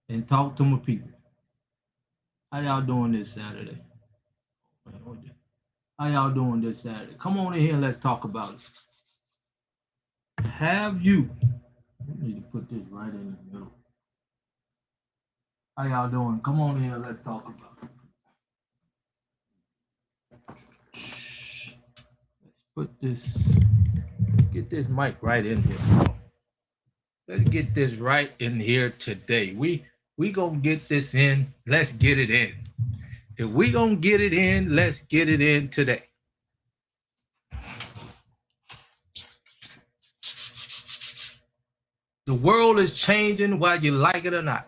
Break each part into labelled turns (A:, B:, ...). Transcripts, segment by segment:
A: and talk to my people. How y'all doing this Saturday? How y'all doing this Saturday? Come on in here and let's talk about it. Have you? I need to put this right in the middle. How y'all doing? Come on in here. Let's talk about it. Let's put this. Get this mic right in here. Let's get this right in here today. We gonna get this in. Let's get it in. If we gonna get it in, let's get it in today. The world is changing whether you like it or not.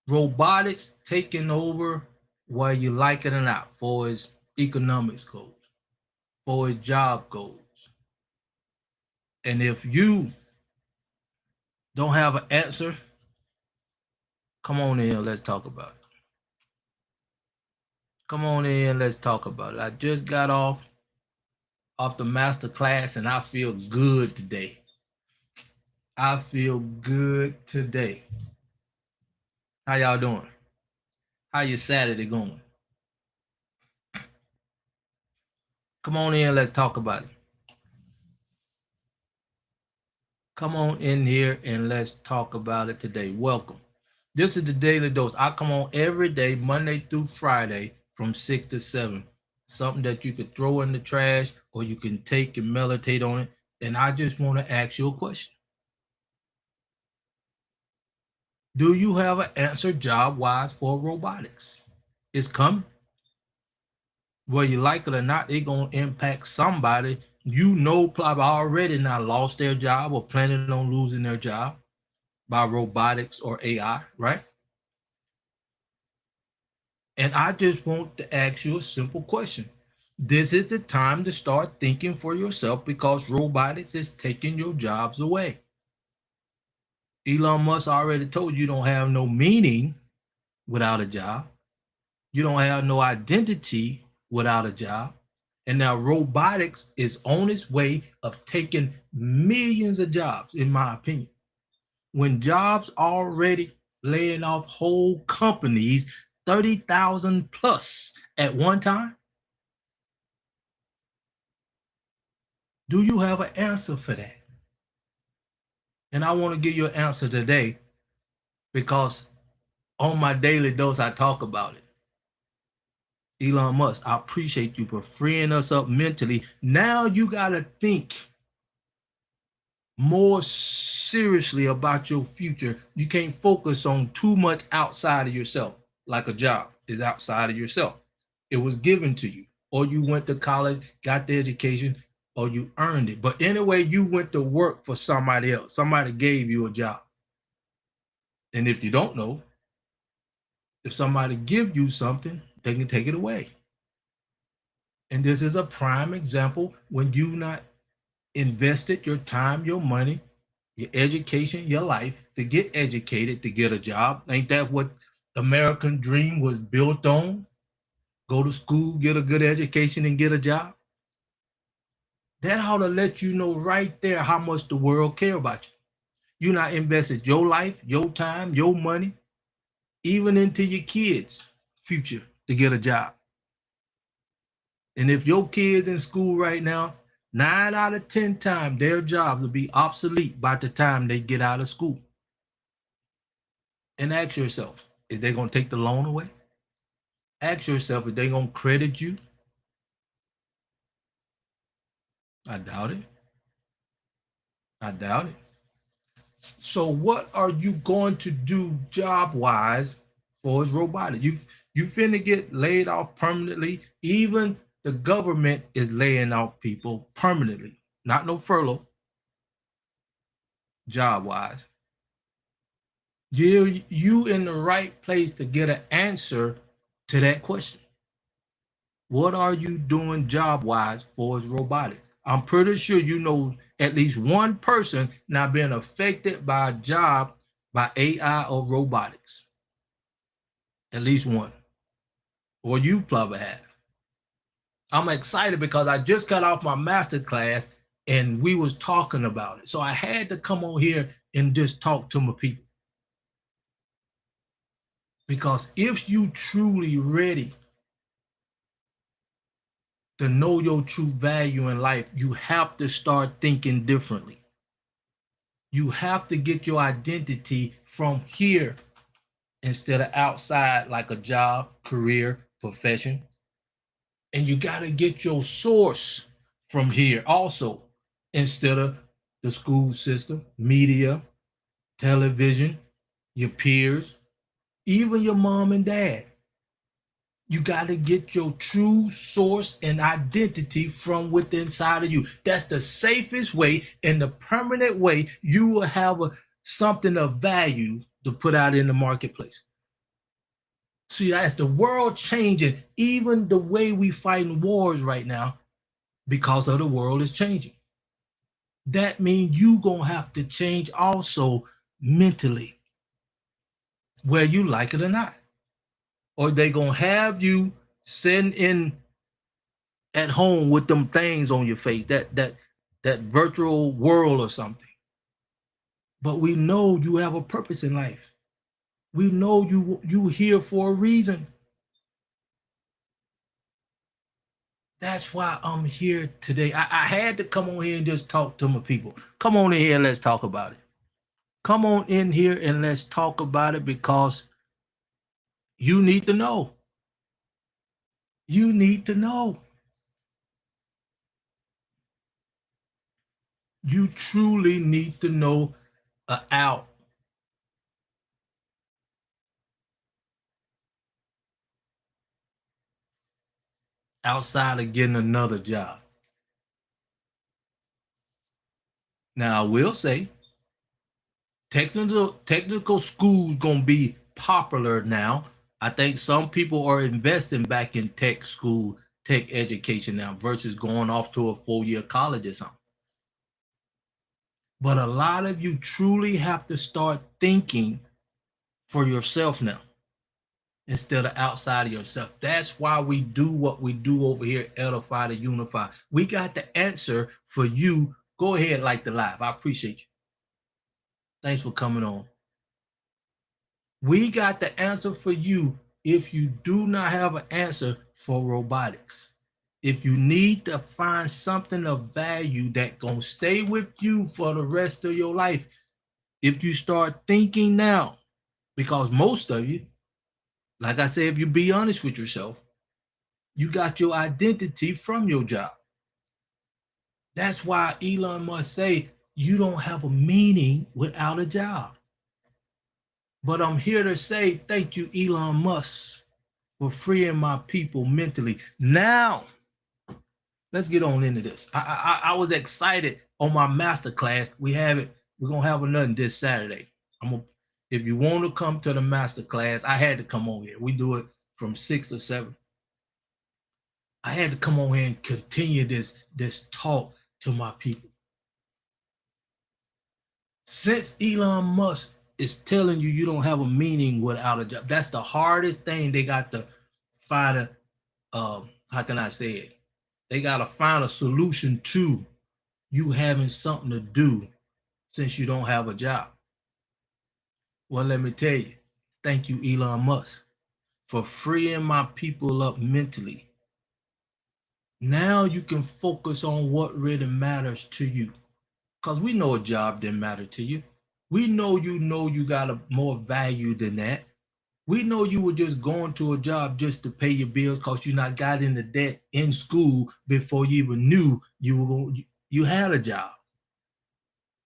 A: Robotics taking over whether you like it or not for its economics goals, for its job goals. And if you don't have an answer, come on in, let's talk about it. Come on in, let's talk about it. I just got off the master class and I feel good today. I feel good today. How y'all doing? How your Saturday going? Come on in, let's talk about it. Come on in here and let's talk about it today. Welcome. This is the Daily Dose. I come on every day, Monday through Friday, from 6 to 7. Something that you could throw in the trash or you can take and meditate on it. And I just want to ask you a question. Do you have an answer job-wise for robotics? It's coming. Whether you like it or not, it's going to impact somebody you know probably already not lost their job or planning on losing their job by robotics or AI, right? And I just want to ask you a simple question. This is the time to start thinking for yourself because robotics is taking your jobs away. Elon Musk already told you don't have no meaning without a job. You don't have no identity without a job. And now robotics is on its way of taking millions of jobs, in my opinion. When jobs already laying off whole companies, 30,000 plus at one time, do you have an answer for that? And I want to give you an answer today because on my daily dose, I talk about it. Elon Musk, I appreciate you for freeing us up mentally. Now you got to think more seriously about your future. You can't focus on too much outside of yourself, like a job is outside of yourself. It was given to you, or you went to college, got the education, or you earned it. But anyway, you went to work for somebody else. Somebody gave you a job. And if you don't know, if somebody give you something, they can take it away. And this is a prime example when you not invested your time, your money, your education, your life to get educated, to get a job. Ain't that what American dream was built on? Go to school, get a good education, and get a job. That ought to let you know right there how much the world care about you. You not invested your life, your time, your money, even into your kids' future to get a job. And if your kids in school right now, 9 out of 10 times their jobs will be obsolete by the time they get out of school. And ask yourself, is they going to take the loan away? Ask yourself, is they going to credit you? I doubt it. I doubt it. So what are you going to do job-wise for robotics? You finna get laid off permanently. Even the government is laying off people permanently. Not no furlough. Job-wise. You in the right place to get an answer to that question. What are you doing job-wise for robotics? I'm pretty sure you know at least one person not being affected by a job by AI or robotics. At least one. Or you probably have. I'm excited because I just got off my master class and we was talking about it. So I had to come on here and just talk to my people. Because if you truly ready to know your true value in life, you have to start thinking differently. You have to get your identity from here instead of outside, like a job, career, profession. And you got to get your source from here also, instead of the school system, media, television, your peers, even your mom and dad. You got to get your true source and identity from within inside of you. That's the safest way and the permanent way you will have something of value to put out in the marketplace. See, as the world changing, even the way we fighting wars right now, because of the world is changing. That means you gonna have to change also mentally, whether you like it or not. Or they gonna have you sitting in at home with them things on your face, that virtual world or something. But we know you have a purpose in life. We know you here for a reason. That's why I'm here today. I had to come on here and just talk to my people. Come on in here and let's talk about it. Come on in here and let's talk about it, because you need to know. You need to know. You truly need to know out outside of getting another job. Now I will say technical schools gonna be popular now. I think some people are investing back in tech school, tech education now versus going off to a 4-year college or something. But a lot of you truly have to start thinking for yourself now instead of outside of yourself. That's why we do what we do over here, Edify to Unify. We got the answer for you. Go ahead, like the live. I appreciate you. Thanks for coming on. We got the answer for you if you do not have an answer for robotics. If you need to find something of value that gonna stay with you for the rest of your life, if you start thinking now, because most of you, like I said, if you be honest with yourself, you got your identity from your job. That's why Elon must say you don't have a meaning without a job. But I'm here to say thank you, Elon Musk, for freeing my people mentally. Now, let's get on into this. I was excited on my master class. We have it. We're gonna have another this Saturday. If you want to come to the master class, I had to come on here. We do it from 6 to 7. I had to come on here and continue this talk to my people. Since Elon Musk is telling you you don't have a meaning without a job, that's the hardest thing they got to find how can I say it? They got to find a solution to you having something to do since you don't have a job. Well, let me tell you, thank you, Elon Musk, for freeing my people up mentally. Now you can focus on what really matters to you. Because we know a job didn't matter to you. We know you got a more value than that. We know you were just going to a job just to pay your bills because you not got into debt in school before you even knew you had a job.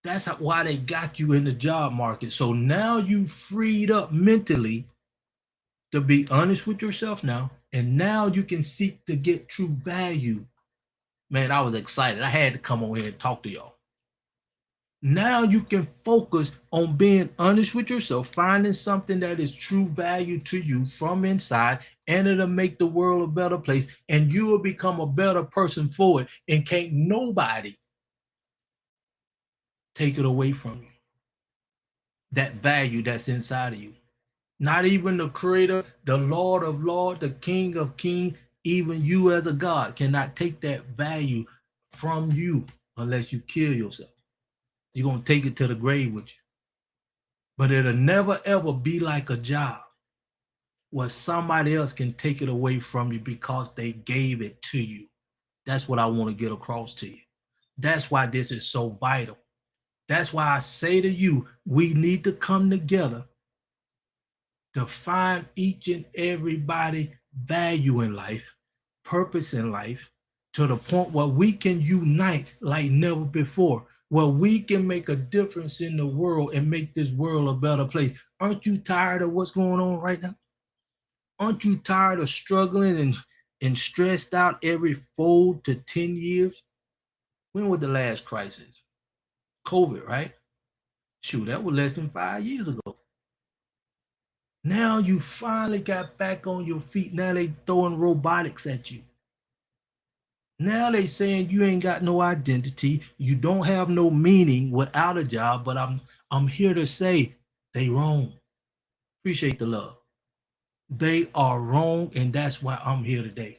A: That's why they got you in the job market. So now you freed up mentally to be honest with yourself now, and now you can seek to get true value. Man, I was excited. I had to come on here and talk to y'all. Now you can focus on being honest with yourself, finding something that is true value to you from inside, and it'll make the world a better place, and you will become a better person for it, and can't nobody take it away from you. That value that's inside of you. Not even the creator, the Lord of Lords, the King of Kings, even you as a God cannot take that value from you unless you kill yourself. You're going to take it to the grave with you. But it'll never, ever be like a job. where somebody else can take it away from you because they gave it to you. That's what I want to get across to you. That's why this is so vital. That's why I say to you, we need to come together to find each and everybody value in life, purpose in life, to the point where we can unite like never before, where we can make a difference in the world and make this world a better place. Aren't you tired of what's going on right now? Aren't you tired of struggling and stressed out every 4 to 10 years? When was the last crisis? COVID, right? Shoot, that was less than 5 years ago. Now you finally got back on your feet. Now they throwing robotics at you. Now they saying you ain't got no identity. You don't have no meaning without a job. But I'm here to say they wrong. Appreciate the love. They are wrong, and that's why I'm here today.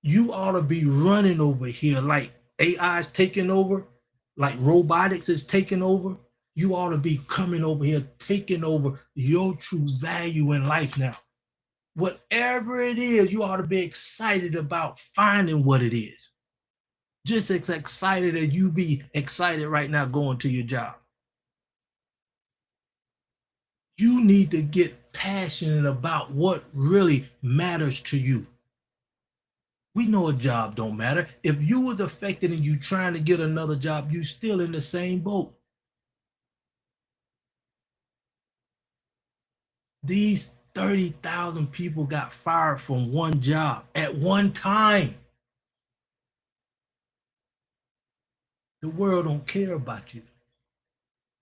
A: You ought to be running over here like AI is taking over, like robotics is taking over. You ought to be coming over here, taking over your true value in life now. Whatever it is, you ought to be excited about finding what it is. Just as excited as you be excited right now going to your job. You need to get passionate about what really matters to you. We know a job don't matter. If you was affected and you trying to get another job, you still in the same boat. These 30,000 people got fired from one job at one time. The world don't care about you.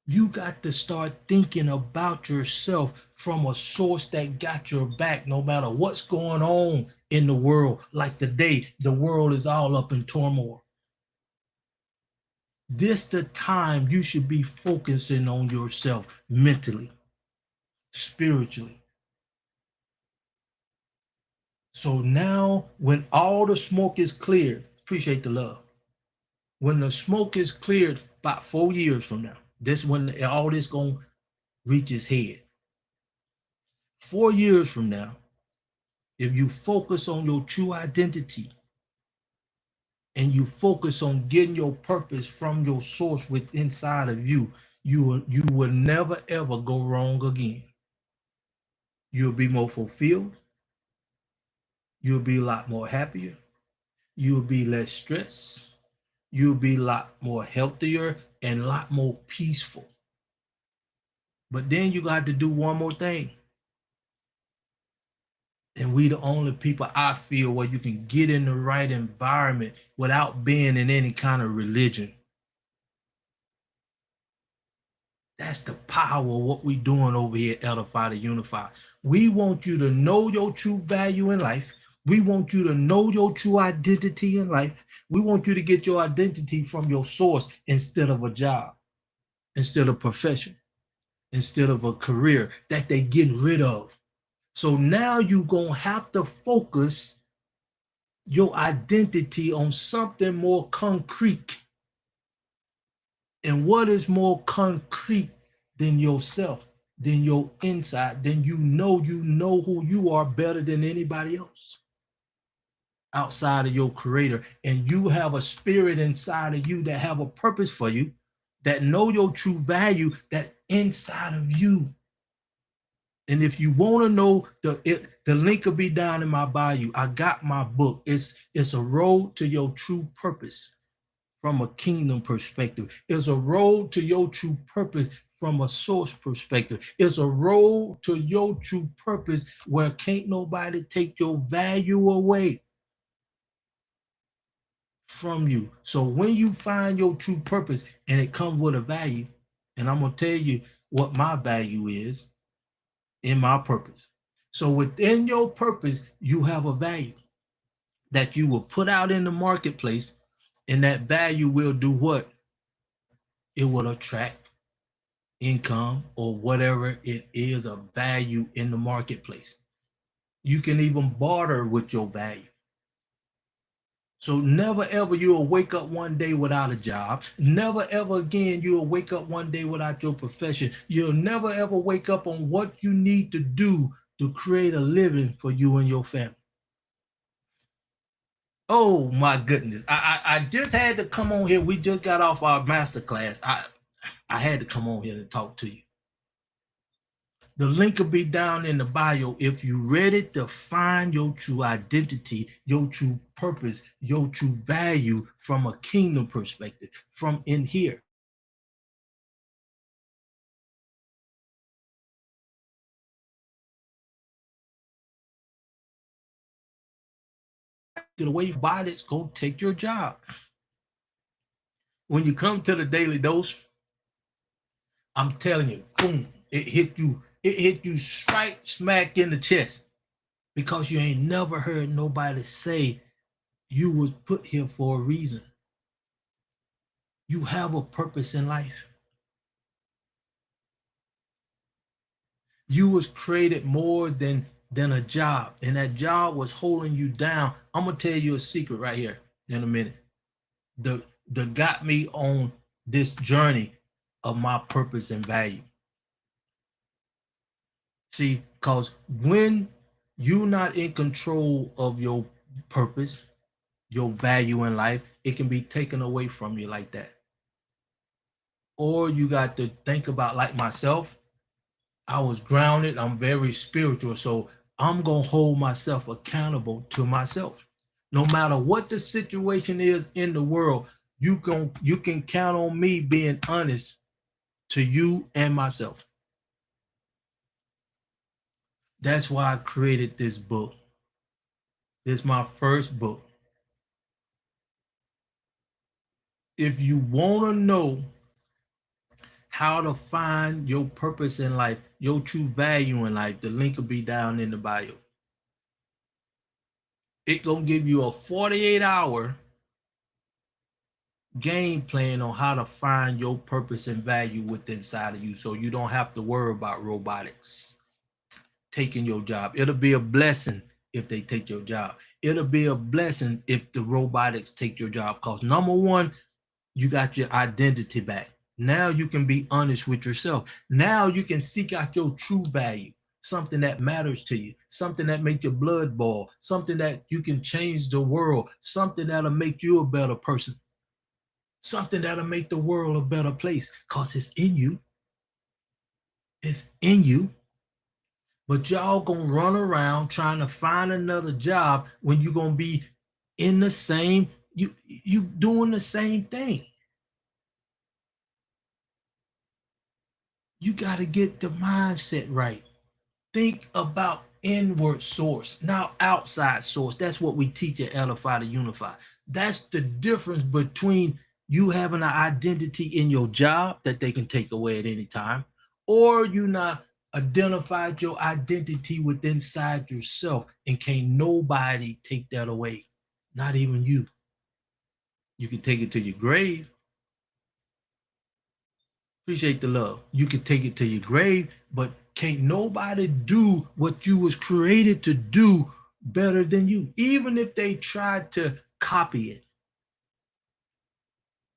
A: You got to start thinking about yourself from a source that got your back no matter what's going on in the world. Like today, the world is all up in turmoil. This the time you should be focusing on yourself mentally, spiritually. So now when all the smoke is cleared, appreciate the love. When the smoke is cleared about 4 years from now, this when all this gonna reach its head. 4 years from now, if you focus on your true identity and you focus on getting your purpose from your source within inside of you, you will never ever go wrong again. You'll be more fulfilled. You'll be a lot more happier. You'll be less stressed. You'll be a lot more healthier and a lot more peaceful. But then you got to do one more thing. And we the only people I feel where you can get in the right environment without being in any kind of religion. That's the power of what we doing over here at Edify to Unify. We want you to know your true value in life. We want you to know your true identity in life. We want you to get your identity from your source instead of a job, instead of profession, instead of a career that they getting rid of. So now you're going to have to focus your identity on something more concrete. And what is more concrete than yourself, than your inside, than you know who you are better than anybody else outside of your creator. And you have a spirit inside of you that have a purpose for you, that know your true value, that inside of you. And if you want to know, the link will be down in my bio. I got my book. It's a road to your true purpose from a kingdom perspective. It's a road to your true purpose from a source perspective. It's a road to your true purpose where can't nobody take your value away from you. So when you find your true purpose and it comes with a value, and I'm going to tell you what my value is in my purpose. So within your purpose, you have a value that you will put out in the marketplace, and that value will do what? It will attract income or whatever it is of value in the marketplace. You can even barter with your value. So never ever you'll wake up one day without a job. Never ever again you'll wake up one day without your profession. You'll never ever wake up on what you need to do to create a living for you and your family. Oh my goodness. I just had to come on here. We just got off our master class. I had to come on here to talk to you. The link will be down in the bio if you're ready to find your true identity, your true purpose, your true value from a kingdom perspective, from in here. Get away from bodies, go take your job. When you come to the daily dose, I'm telling you, boom, it hit you straight smack in the chest because you ain't never heard nobody say you was put here for a reason. You have a purpose in life. You was created more than a job, and that job was holding you down. I'm gonna tell you a secret right here in a minute. The got me on this journey of my purpose and value. See, because when you're not in control of your purpose, your value in life, it can be taken away from you like that. Or you got to think about, like myself, I was grounded. I'm very spiritual. So I'm going to hold myself accountable to myself. No matter what the situation is in the world, you can count on me being honest to you and myself. That's why I created this book. This is my first book. If you want to know how to find your purpose in life, your true value in life, the link will be down in the bio. It's going to give you a 48-hour game plan on how to find your purpose and value within inside of you, so you don't have to worry about robotics taking your job. It'll be a blessing if they take your job. It'll be a blessing if the robotics take your job, because number one, you got your identity back. Now you can be honest with yourself. Now you can seek out your true value, something that matters to you, something that makes your blood boil, something that you can change the world, something that'll make you a better person, something that'll make the world a better place, because it's in you. It's in you. But y'all gonna run around trying to find another job when you're gonna be in the same, you doing the same thing. You got to get the mindset right. Think about inward source, now outside source. That's what we teach at Edify to Unify. That's the difference between you having an identity in your job that they can take away at any time, or you not identified your identity within inside yourself, and can't nobody take that away, not even you. You can take it to your grave. Appreciate the love. You can take it to your grave, but can't nobody do what you was created to do better than you, even if they tried to copy it.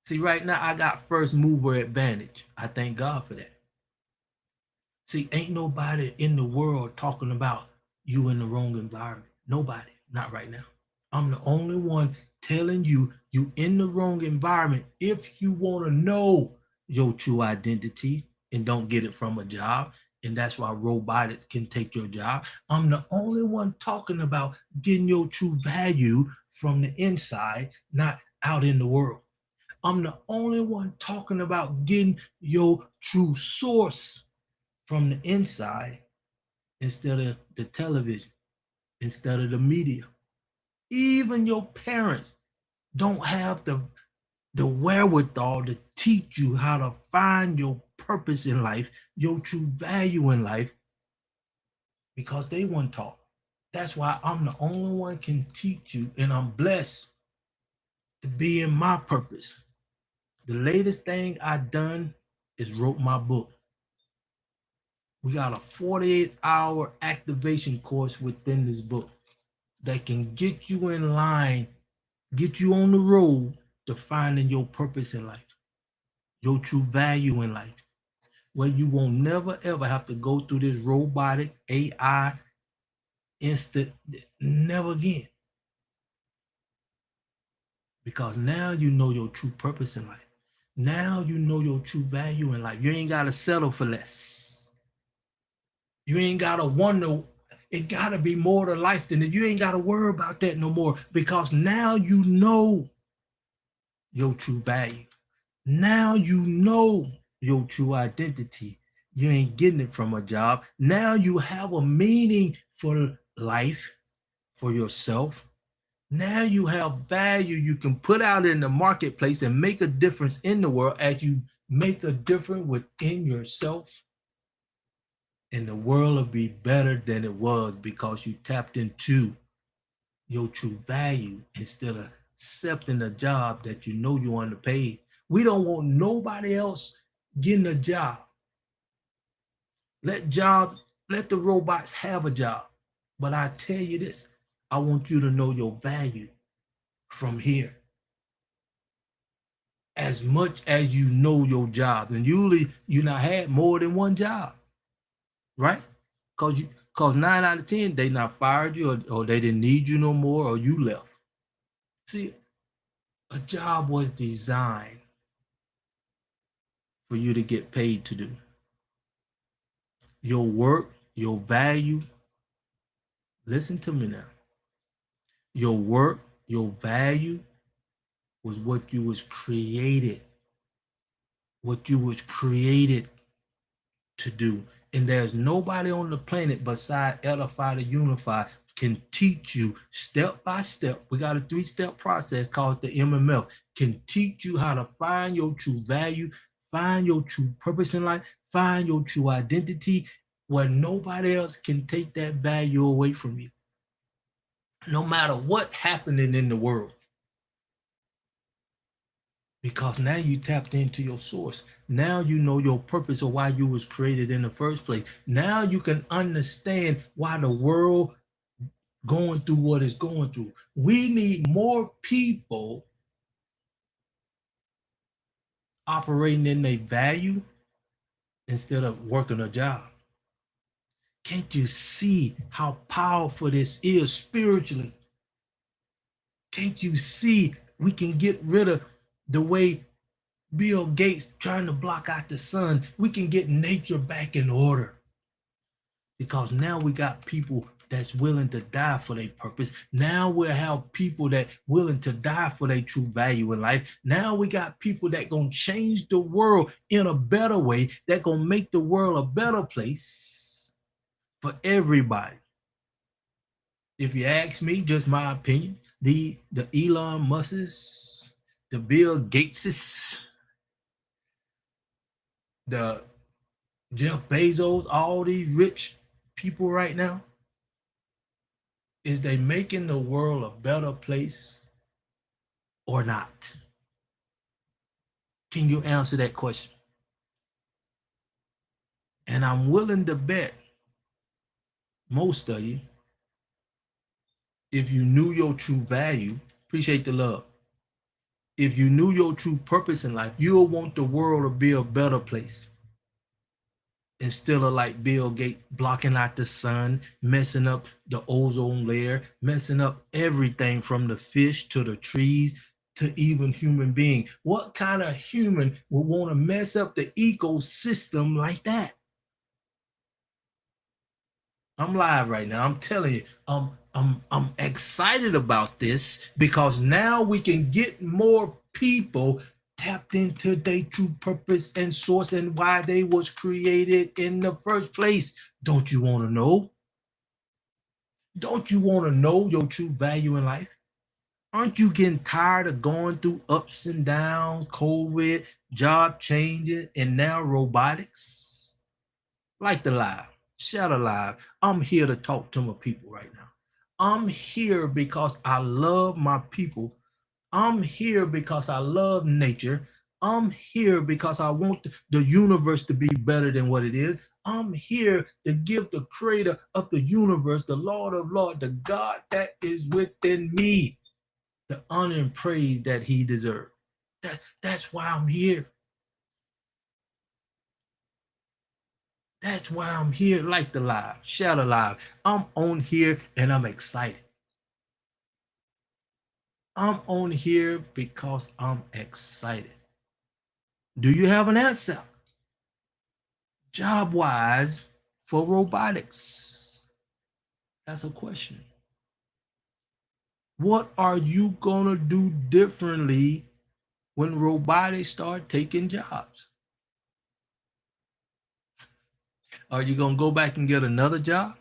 A: See, right now I got first mover advantage. I thank God for that. See, ain't nobody in the world talking about you in the wrong environment. Nobody, not right now. I'm the only one telling you you in the wrong environment if you want to know your true identity and don't get it from a job. And that's why robotics can take your job. I'm the only one talking about getting your true value from the inside, not out in the world. I'm the only one talking about getting your true source from the inside instead of the television, instead of the media. Even your parents don't have the wherewithal to teach you how to find your purpose in life, your true value in life, because they weren't taught. That's why I'm the only one can teach you, and I'm blessed to be in my purpose. The latest thing I done is wrote my book. We got a 48-hour activation course within this book that can get you in line get you on the road to finding your purpose in life, your true value in life, where you won't never ever have to go through this robotic AI instant, never again. Because now you know your true purpose in life. Now you know your true value in life. You ain't got to settle for less. You ain't got to wonder, it got to be more to life than it. You ain't got to worry about that no more because now you know your true value. Now you know your true identity. You ain't getting it from a job. Now you have a meaning for life, for yourself. Now you have value you can put out in the marketplace and make a difference in the world as you make a difference within yourself. And the world will be better than it was because you tapped into your true value instead of accepting a job that you know you're underpaid. We don't want nobody else getting a job. Let the robots have a job. But I tell you this, I want you to know your value from here. As much as you know your job. And usually you not had more than one job, right? Cause 9 out of 10, they not fired you or they didn't need you no more or you left. See, a job was designed for you to get paid to do. Your work, your value, listen to me now. Your work, your value was what you was created. What you was created to do. And there's nobody on the planet beside Edify to Unify can teach you step by step. We got a 3-step process called the MMF, can teach you how to find your true value, find your true purpose in life, find your true identity where nobody else can take that value away from you. No matter what's happening in the world. Because now you tapped into your source. Now you know your purpose or why you was created in the first place. Now you can understand why the world going through what it's going through. We need more people operating in their value instead of working a job. Can't you see how powerful this is spiritually? Can't you see we can get rid of the way Bill Gates trying to block out the sun? We can get nature back in order. Because now we got people that's willing to die for their purpose. Now we'll have people that willing to die for their true value in life. Now we got people that gonna change the world in a better way, that gonna make the world a better place for everybody. If you ask me, just my opinion, the Elon Musks, the Bill Gateses, the Jeff Bezos, all these rich people right now, is they making the world a better place or not? Can you answer that question? And I'm willing to bet most of you, if you knew your true value, appreciate the love. If you knew your true purpose in life, you'll want the world to be a better place. Instead of like Bill Gates blocking out the sun, messing up the ozone layer, messing up everything from the fish to the trees to even human being. What kind of human would want to mess up the ecosystem like that? I'm live right now. I'm telling you, I'm excited about this because now we can get more people tapped into their true purpose and source and why they was created in the first place. Don't you want to know? Don't you want to know your true value in life? Aren't you getting tired of going through ups and downs, COVID, job changes, and now robotics? Like the live, share the live. I'm here to talk to my people right now. I'm here because I love my people. I'm here because I love nature. I'm here because I want the universe to be better than what it is. I'm here to give the creator of the universe, the Lord of Lords, the God that is within me, the honor and praise that he deserves. That's why I'm here. That's why I'm here. Like the live, shout alive. I'm on here and I'm excited. I'm on here because I'm excited. Do you have an answer? Job wise for robotics? That's a question. What are you gonna do differently when robotics start taking jobs? Are you gonna go back and get another job?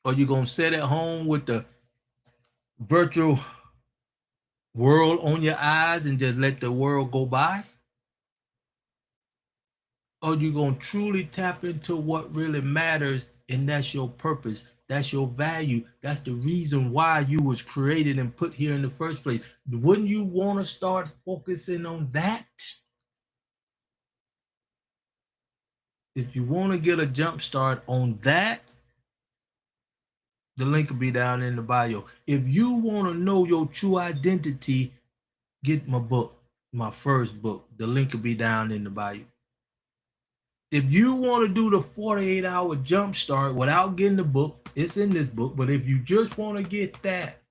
A: Or you gonna sit at home with the virtual world on your eyes and just let the world go by? Or you gonna truly tap into what really matters, and that's your purpose, that's your value, that's the reason why you was created and put here in the first place? Wouldn't you want to start focusing on that? If you want to get a jump start on that, the link will be down in the bio. If you want to know your true identity, get my book, my first book. The link will be down in the bio. If you want to do the 48-hour jump start without getting the book, it's in this book. But if you just want to get that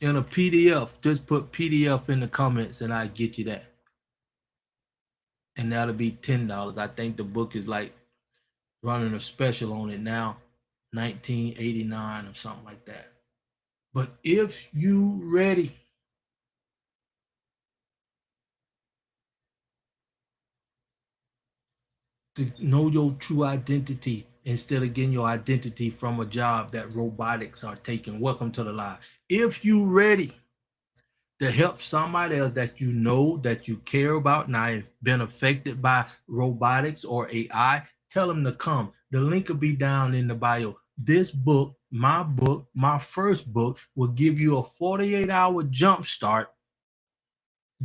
A: in a PDF, just put PDF in the comments and I get you that. And that'll be $10. I think the book is like running a special on it now, $19.89 or something like that. But if you ready to know your true identity instead of getting your identity from a job that robotics are taking, welcome to the live. If you ready to help somebody else that you know, that you care about, now have been affected by robotics or AI, tell them to come. The link will be down in the bio. This book, my first book, will give you a 48-hour jump start,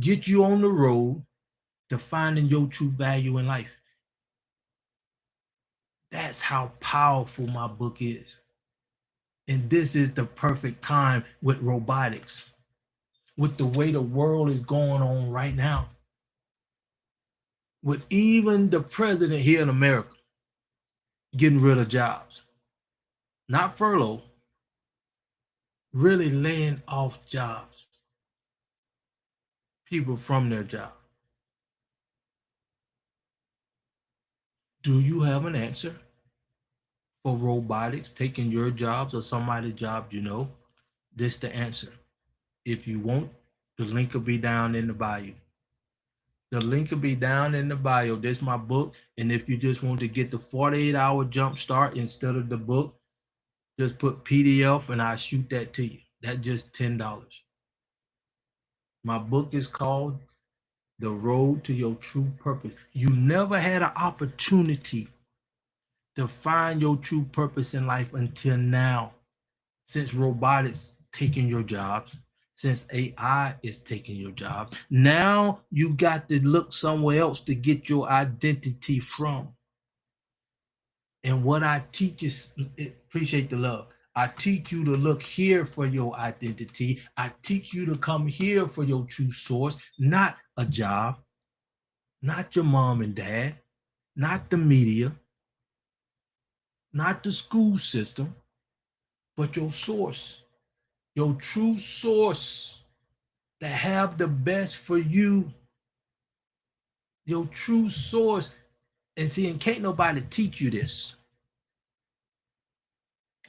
A: get you on the road to finding your true value in life. That's how powerful my book is. And this is the perfect time with robotics, with the way the world is going on right now, with even the president here in America getting rid of jobs, not furlough, really laying off jobs, people from their job. Do you have an answer for robotics taking your jobs or somebody's job you know? This the answer. If you want, the link will be down in the bio. The link will be down in the bio. This is my book. And if you just want to get the 48-hour jump start instead of the book, just put PDF and I'll shoot that to you. That's just $10. My book is called The Road to Your True Purpose. You never had an opportunity to find your true purpose in life until now. Since robotics taking your jobs, since AI is taking your jobs, now you got to look somewhere else to get your identity from. And what I teach is, appreciate the love. I teach you to look here for your identity. I teach you to come here for your true source, not a job, not your mom and dad, not the media, not the school system, but your source, your true source that have the best for you, your true source. And see, and can't nobody teach you this.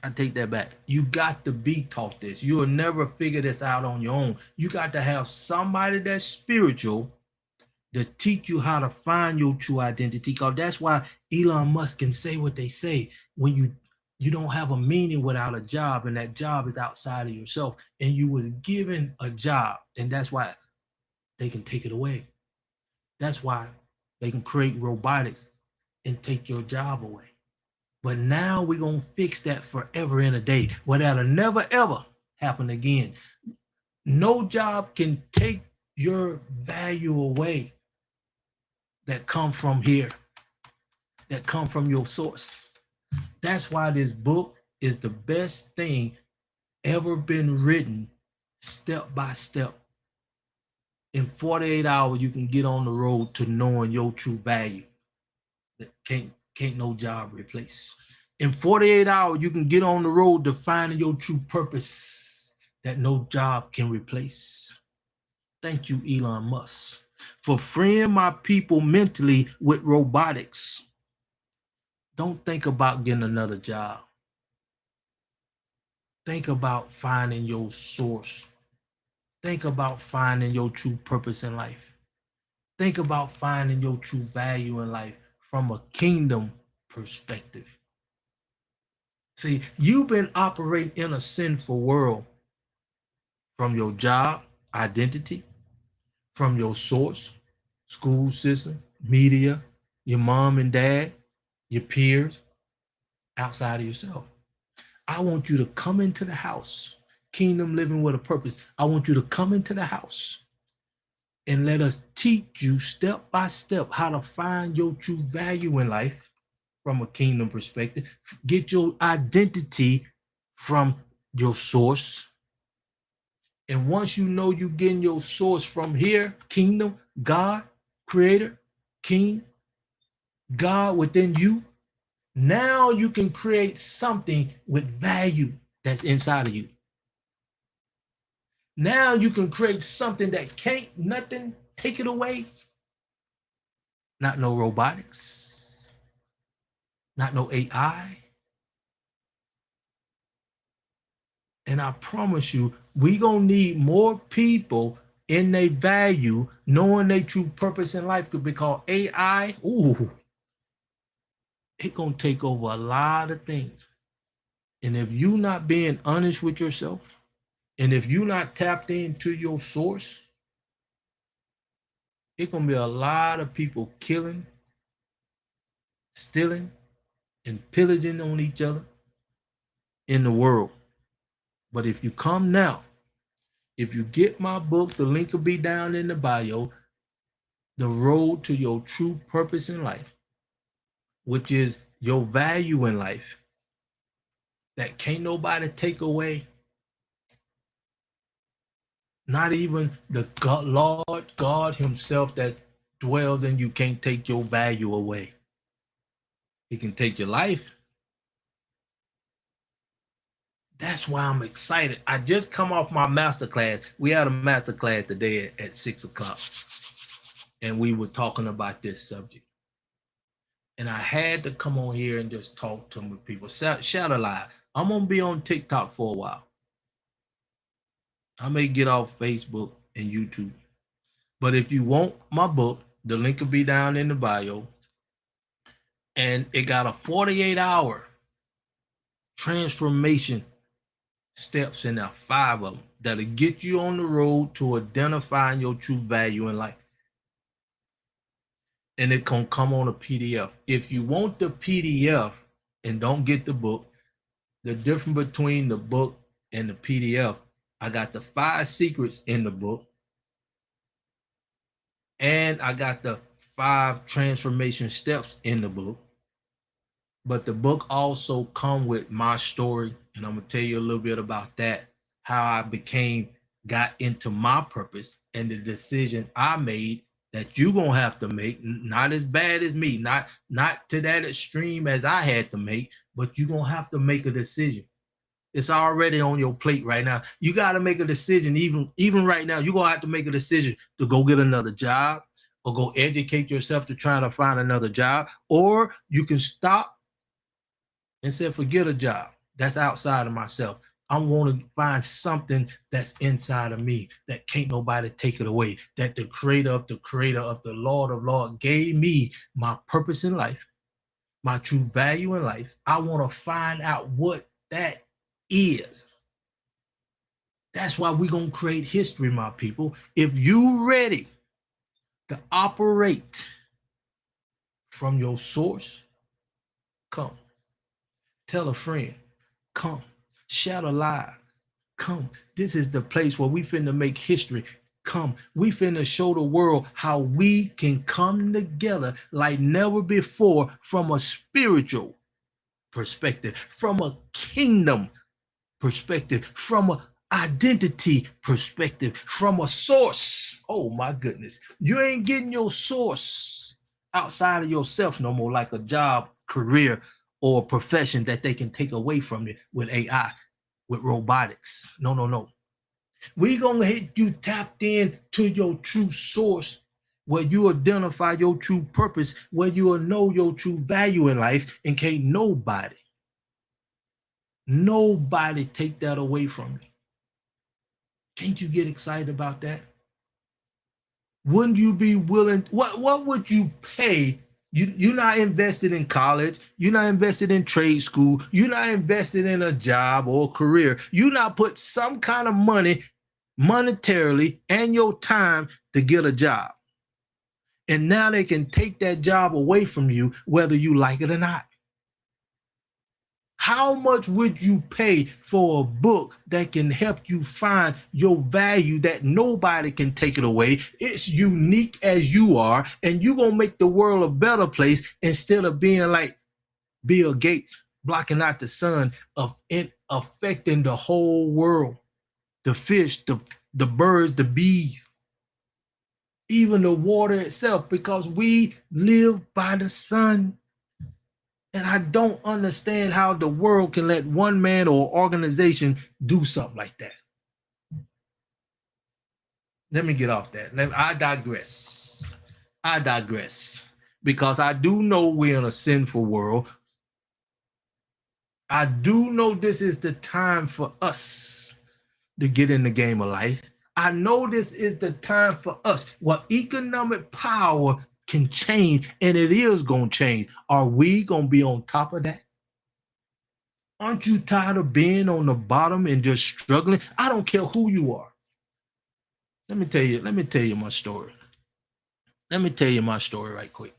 A: I take that back. You got to be taught this. You will never figure this out on your own. You got to have somebody that's spiritual to teach you how to find your true identity. Because that's why Elon Musk can say what they say. When you don't have a meaning without a job, and that job is outside of yourself, and you was given a job, and that's why they can take it away. That's why they can create robotics and take your job away. But now we're going to fix that forever and a day. Well, that'll never, ever happen again. No job can take your value away that come from here, that come from your source. That's why this book is the best thing ever been written step by step. In 48 hours, you can get on the road to knowing your true value that can't no job replace. In 48 hours, you can get on the road to finding your true purpose that no job can replace. Thank you, Elon Musk, for freeing my people mentally with robotics. Don't think about getting another job. Think about finding your source. Think about finding your true purpose in life. Think about finding your true value in life from a kingdom perspective. See, you've been operating in a sinful world from your job, identity, from your source, school system, media, your mom and dad, your peers, outside of yourself. I want you to come into the house, kingdom living with a purpose. I want you to come into the house and let us teach you step by step how to find your true value in life from a kingdom perspective. Get your identity from your source. And once you know you're getting your source from here, kingdom, God, creator, king, God within you, now you can create something with value that's inside of you. Now you can create something that can't nothing take it away. Not no robotics, not no AI. And I promise you, we gonna need more people in their value, knowing their true purpose in life, because AI, ooh, it gonna take over a lot of things. And if you not being honest with yourself, and if you not tapped into your source, it's gonna be a lot of people killing, stealing, and pillaging on each other in the world. But if you come now, if you get my book, the link will be down in the bio, The Road to Your True Purpose in Life, which is your value in life that can't nobody take away. Not even the God, Lord God himself that dwells in you can't take your value away. He can take your life. That's why I'm excited. I just come off my master class. We had a master class today at 6 o'clock. And we were talking about this subject. And I had to come on here and just talk to people. Shout aloud. I'm going to be on TikTok for a while. I may get off Facebook and YouTube. But if you want my book, the link will be down in the bio. And it got a 48-hour transformation steps in there, 5 of them, that'll get you on the road to identifying your true value in life. And it can come on a PDF. If you want the PDF and don't get the book, the difference between the book and the PDF, I got the 5 secrets in the book, and I got the 5 transformation steps in the book. But the book also come with my story, and I'm gonna tell you a little bit about that, how I got into my purpose and the decision I made that you're gonna have to make, not as bad as me, not to that extreme as I had to make, but you're gonna have to make a decision. It's already on your plate right now. You got to make a decision. Even right now, you're gonna have to make a decision to go get another job, or go educate yourself to try to find another job, or you can stop and say, forget a job. That's outside of myself. I want to find something that's inside of me that can't nobody take it away. That the creator of the Lord of Lord gave me my purpose in life, my true value in life. I want to find out what that is. That's why we're going to create history, my people. If you ready to operate from your source, come. Tell a friend, come. Shout aloud, come. This is the place where we finna make history. Come. We finna show the world how we can come together like never before from a spiritual perspective, from a kingdom perspective, from a identity perspective, from a source. Oh my goodness. You ain't getting your source outside of yourself no more, like a job, career, or a profession that they can take away from you with AI, with robotics. No, no, no. We gonna hit you tapped in to your true source, where you identify your true purpose, where you will know your true value in life, and can't nobody take that away from you. Can't you get excited about that? Wouldn't you be willing? What would you pay? You're not invested in college. You're not invested in trade school. You're not invested in a job or a career. You not put some kind of money monetarily and your time to get a job. And now they can take that job away from you, whether you like it or not. How much would you pay for a book that can help you find your value that nobody can take it away? It's unique as you are, and you're going to make the world a better place instead of being like Bill Gates, blocking out the sun, of it affecting the whole world, the fish, the birds, the bees, even the water itself, because we live by the sun. And I don't understand how the world can let one man or organization do something like that. Let me get off that. I digress. Because I do know we're in a sinful world. I do know this is the time for us to get in the game of life. I know this is the time for us. Well, economic power can change, and it is going to change. Are we going to be on top of that? Aren't you tired of being on the bottom and just struggling? I don't care who you are. Let me tell you my story. Let me tell you my story right quick.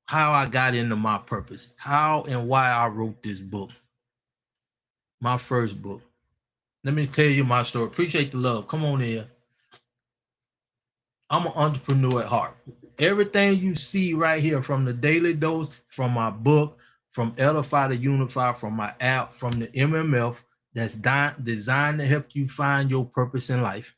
A: How I got into my purpose, how and why I wrote this book. My first book. Let me tell you my story. Appreciate the love. Come on in. I'm an entrepreneur at heart. Everything you see right here, from the daily dose, from my book, from Edify to Unify, from my app, from the MMF, that's designed to help you find your purpose in life,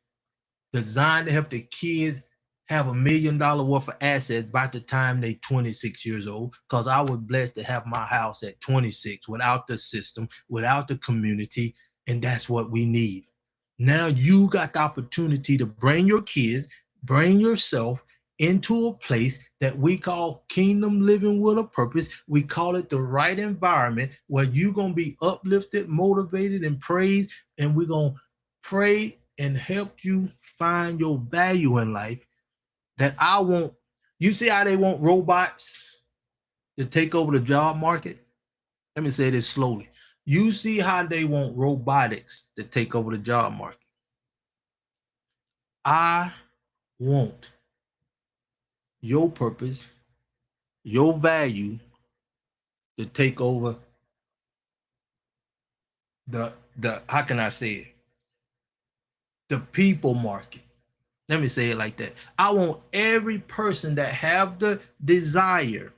A: designed to help the kids have $1 million worth of assets by the time they 26 years old, because I was blessed to have my house at 26 without the system, without the community, and that's what we need. Now you got the opportunity to bring your kids, bring yourself into a place that we call kingdom living with a purpose. We call it the right environment, where you're going to be uplifted, motivated, and praised. And we're going to pray and help you find your value in life. That I want. You see how they want robots to take over the job market? Let me say this slowly. You see how they want robotics to take over the job market? I want your purpose, your value to take over the how can I say it? The people market. Let me say it like that. I want every person that have the desire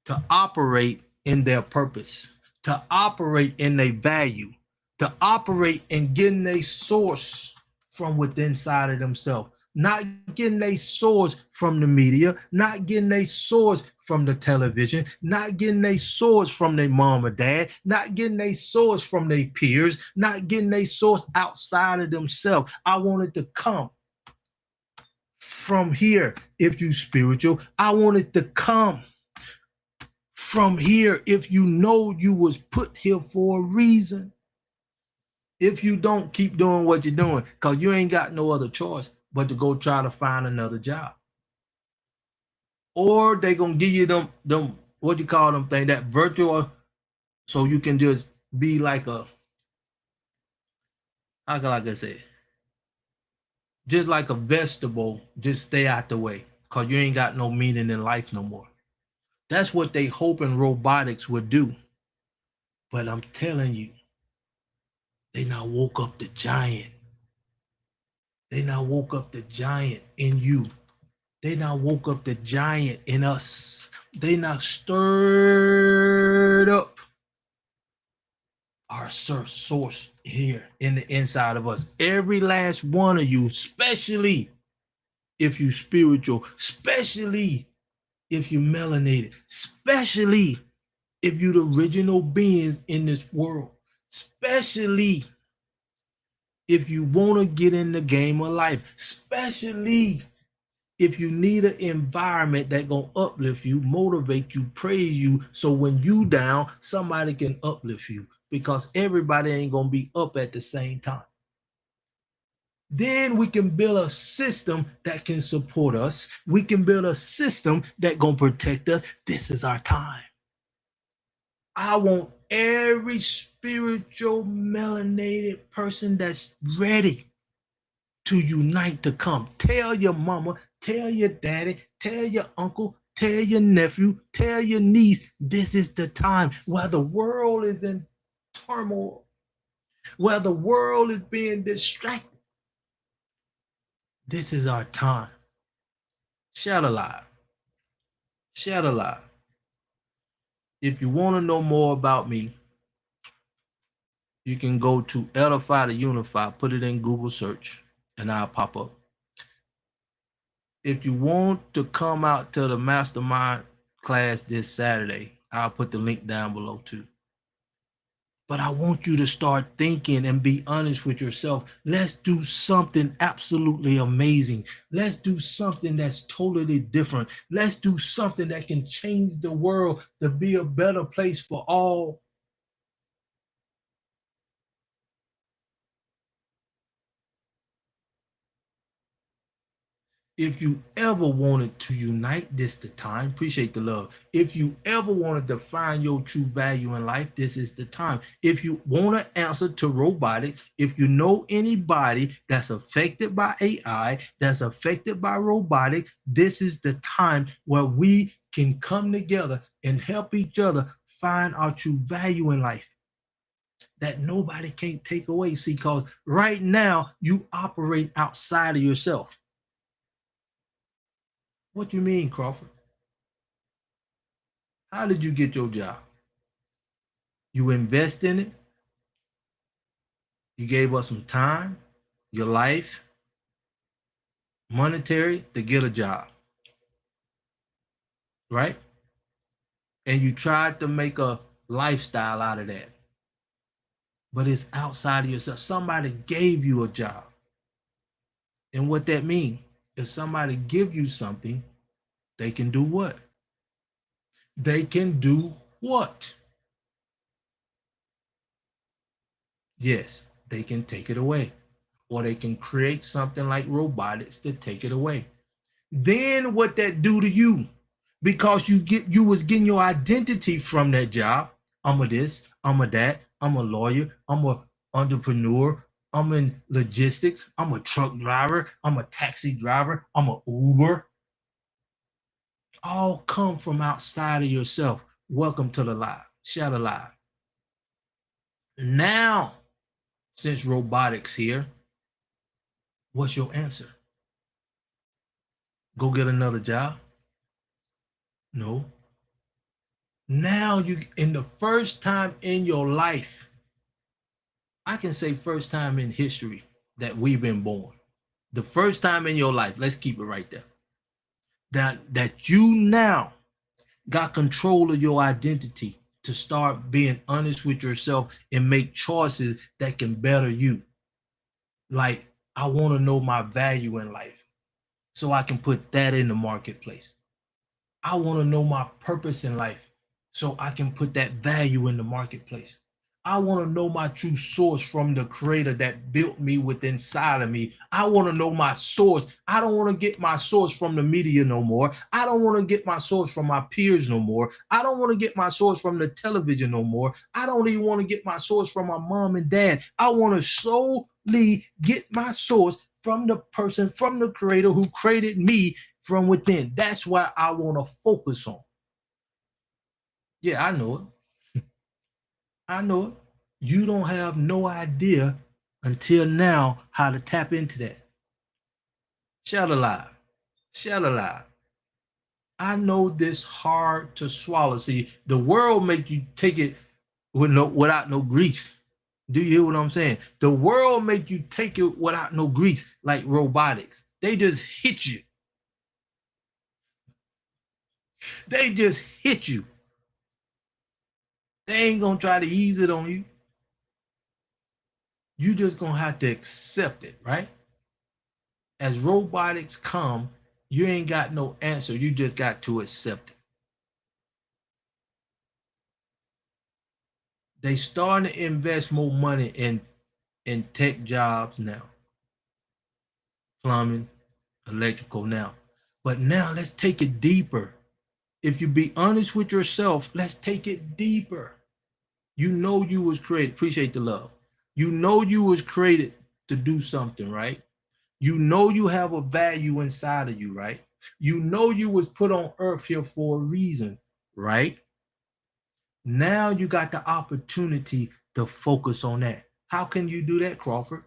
A: to operate in their purpose, to operate in their value, to operate in getting a source from within side of themselves, not getting a source from the media, not getting a source from the television, not getting a source from their mom or dad, not getting a source from their peers, not getting a source outside of themselves. I want it to come from here. If you spiritual, I want it to come from here. If you know you was put here for a reason. If you don't, keep doing what you're doing, because you ain't got no other choice but to go try to find another job. Or they gonna give you them what you call them thing, that virtual, so you can just be like a, how can I say, just like a vegetable, just stay out the way, because you ain't got no meaning in life no more. That's what they hoping robotics would do. But I'm telling you, they now woke up the giant. They now woke up the giant in you. They now woke up the giant in us. They now stirred up our source here in the inside of us. Every last one of you, especially if you spiritual, especially if you melanated, especially if you the original beings in this world, especially if you want to get in the game of life, especially if you need an environment that gonna uplift you, motivate you, praise you, so when you down, somebody can uplift you, because everybody ain't gonna be up at the same time. Then we can build a system that can support us. We can build a system that gonna protect us. This is our time. I want every spiritual melanated person that's ready to unite to come. Tell your mama, tell your daddy, tell your uncle, tell your nephew, tell your niece, this is the time while the world is in turmoil, while the world is being distracted. This is our time. Shout aloud. Shout aloud. If you want to know more about me, you can go to Edify to Unify, put it in Google search, and I'll pop up. If you want to come out to the mastermind class this Saturday, I'll put the link down below too. But I want you to start thinking and be honest with yourself. Let's do something absolutely amazing. Let's do something that's totally different. Let's do something that can change the world to be a better place for all. If you ever wanted to unite, this the time. Appreciate the love. If you ever wanted to find your true value in life, this is the time. If you want to answer to robotics, if you know anybody that's affected by AI, that's affected by robotics, this is the time where we can come together and help each other find our true value in life that nobody can't take away. See, because right now you operate outside of yourself. What you mean, Crawford? How did you get your job? You invest in it. You gave us some time, your life, monetary to get a job, right? And you tried to make a lifestyle out of that. But it's outside of yourself. Somebody gave you a job. And what that means, if somebody give you something, they can do what? They can do what? Yes, they can take it away. Or they can create something like robotics to take it away. Then what that do to you? Because you was getting your identity from that job. I'm a this, I'm a that, I'm a lawyer, I'm a entrepreneur, I'm in logistics, I'm a truck driver, I'm a taxi driver, I'm a Uber. All come from outside of yourself. Welcome to the live. Shout aloud. Now, since robotics here, what's your answer? Go get another job? No. Now you, in the first time in your life, I can say first time in history that we've been born. The first time in your life, let's keep it right there. That you now got control of your identity to start being honest with yourself and make choices that can better you. Like, I want to know my value in life so I can put that in the marketplace. I want to know my purpose in life so I can put that value in the marketplace. I want to know my true source from the creator that built me within inside of me. I want to know my source. I don't want to get my source from the media no more. I don't want to get my source from my peers no more. I don't want to get my source from the television no more. I don't even want to get my source from my mom and dad. I want to solely get my source from the person, from the creator who created me from within. That's why I want to focus on. Yeah, I know it. I know it. You don't have no idea until now how to tap into that. Shout aloud. Shout aloud. I know this hard to swallow. See, the world make you take it with without no grease. Do you hear what I'm saying? The world make you take it without no grease, like robotics. They just hit you. They just hit you. They ain't gonna try to ease it on you. You just gonna have to accept it, right? As robotics come, you ain't got no answer. You just got to accept it. They starting to invest more money in tech jobs now, plumbing, electrical now. But now let's take it deeper. If you be honest with yourself, let's take it deeper. You know you was created. Appreciate the love. You know you was created to do something, right? You know you have a value inside of you, right? You know you was put on earth here for a reason, right? Now you got the opportunity to focus on that. How can you do that, Crawford?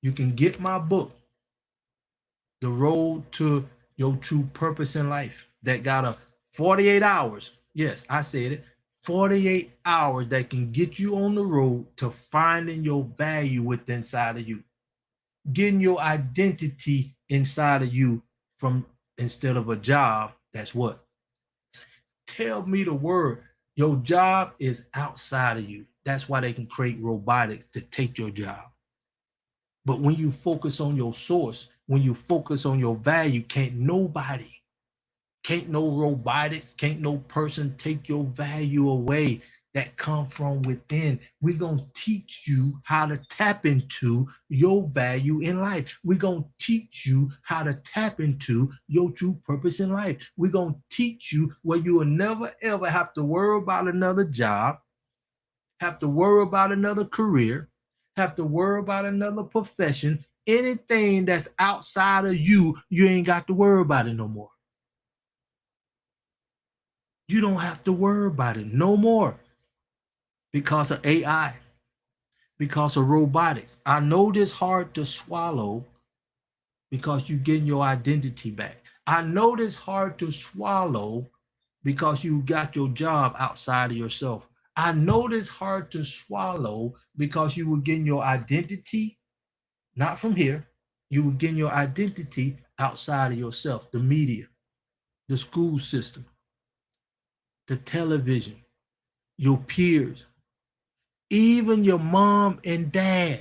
A: You can get my book, The Road to Your True Purpose in Life, that got a 48 hours. Yes, I said it. 48 hours that can get you on the road to finding your value within inside of you, getting your identity inside of you from instead of a job. That's what? Tell me the word. Your job is outside of you. That's why they can create robotics to take your job. But when you focus on your source, when you focus on your value, can't no robotics, can't no person take your value away that come from within. We're going to teach you how to tap into your value in life. We're going to teach you how to tap into your true purpose in life. We're going to teach you where you will never, ever have to worry about another job, have to worry about another career, have to worry about another profession. Anything that's outside of you, you ain't got to worry about it no more. You don't have to worry about it no more because of AI, because of robotics. I know this hard to swallow because you're getting your identity back. I know this hard to swallow because you got your job outside of yourself. I know this hard to swallow because you were getting your identity, not from here. You were getting your identity outside of yourself, the media, the school system, the television, your peers, even your mom and dad.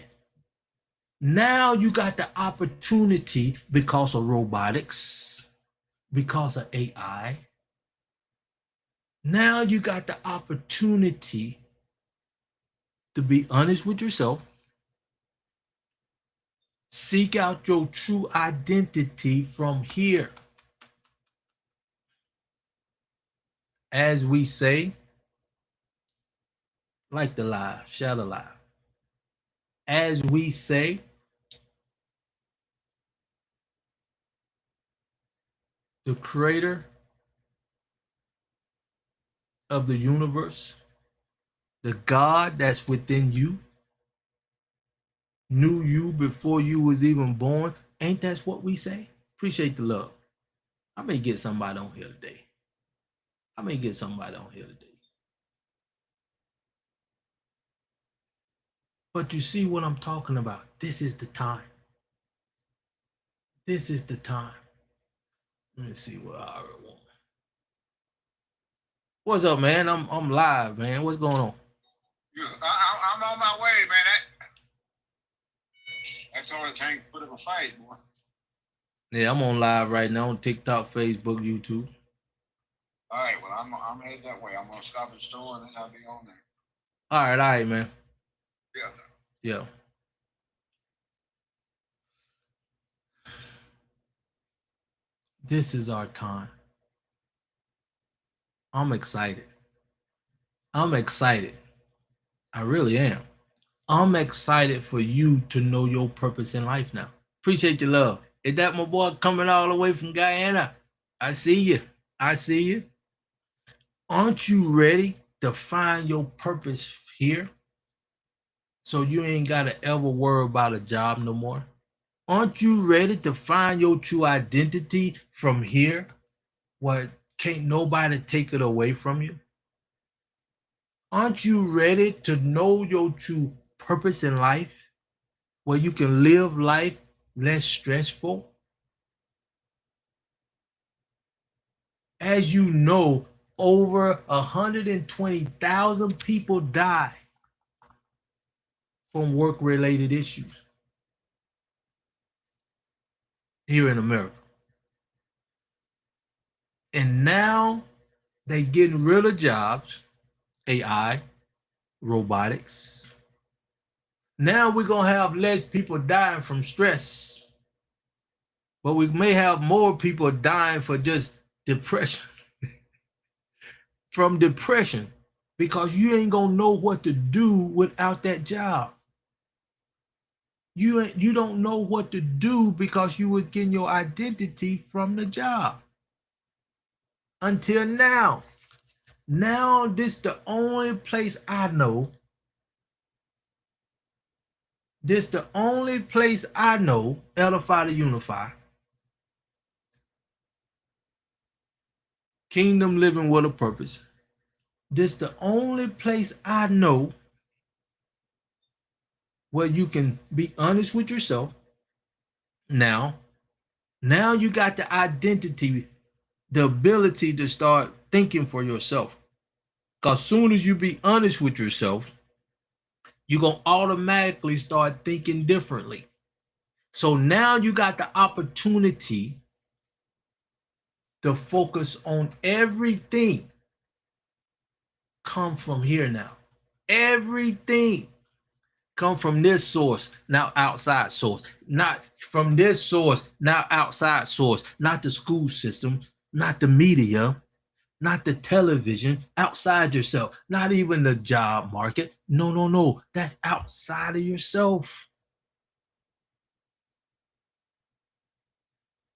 A: Now you got the opportunity because of robotics, because of AI. Now you got the opportunity to be honest with yourself, seek out your true identity from here. As we say, like the live, share the live. As we say, the creator of the universe, the God that's within you, knew you before you was even born. Ain't that what we say? Appreciate the love. I may get somebody on here today. But you see what I'm talking about. This is the time. This is the time. Let me see what I want. What's up, man? I'm live, man. What's going on?
B: I'm on my way, man. That's all it takes to put up a fight, boy.
A: Yeah, I'm on live right now on TikTok, Facebook, YouTube.
B: All right, well, I'm headed that way. I'm gonna stop at the store and then I'll be on there.
A: All right, man.
B: Yeah.
A: Yeah. This is our time. I'm excited. I'm excited. I really am. I'm excited for you to know your purpose in life now. Appreciate your love. Is that my boy coming all the way from Guyana? I see you. I see you. Aren't you ready to find your purpose here? So you ain't got to ever worry about a job no more. Aren't you ready to find your true identity from here? What can't nobody take it away from you? Aren't you ready to know your true purpose in life, where you can live life less stressful? As you know, over 120,000 people die from work-related issues here in America. And now they getting rid of jobs, AI, robotics. Now we're going to have less people dying from stress, but we may have more people dying for just depression, from depression, because you ain't going to know what to do without that job. You don't know what to do because you was getting your identity from the job. Until now. Now this the only place I know. This the only place I know, Edify to Unify. Kingdom living with a purpose. This the only place I know where you can be honest with yourself. Now you got the identity, the ability to start thinking for yourself. Because soon as you be honest with yourself, you're going to automatically start thinking differently. So now you got the opportunity to focus on everything come from here now. Everything come from this source, now outside source. Not from this source, now outside source. Not the school system, not the media, not the television, outside yourself, not even the job market. No. That's outside of yourself.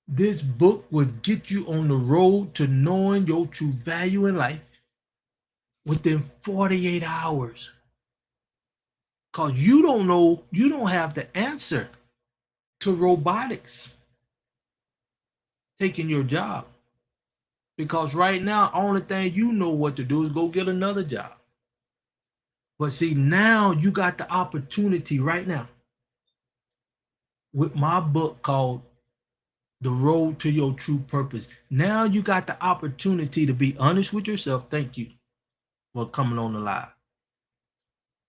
A: This book will get you on the road to knowing your true value in life within 48 hours. Because you don't know, you don't have the answer to robotics taking your job. Because right now, only thing you know what to do is go get another job. But see, now you got the opportunity right now with my book called The Road to Your True Purpose. Now you got the opportunity to be honest with yourself. Thank you for coming on the live.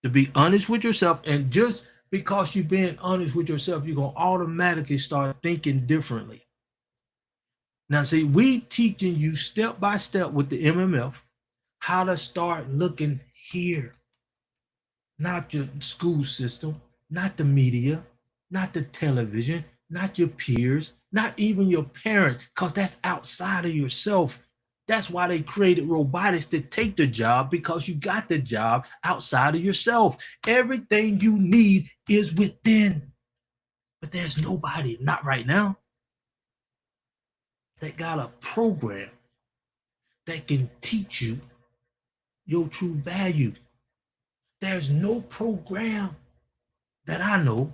A: To be honest with yourself, and just because you're being honest with yourself, you're going to automatically start thinking differently. Now, see, we teaching you step by step with the MMF how to start looking here. Not your school system, not the media, not the television, not your peers, not even your parents, because that's outside of yourself. That's why they created robotics to take the job, because you got the job outside of yourself. Everything you need is within. But there's nobody, not right now, that got a program that can teach you your true value. There's no program that I know.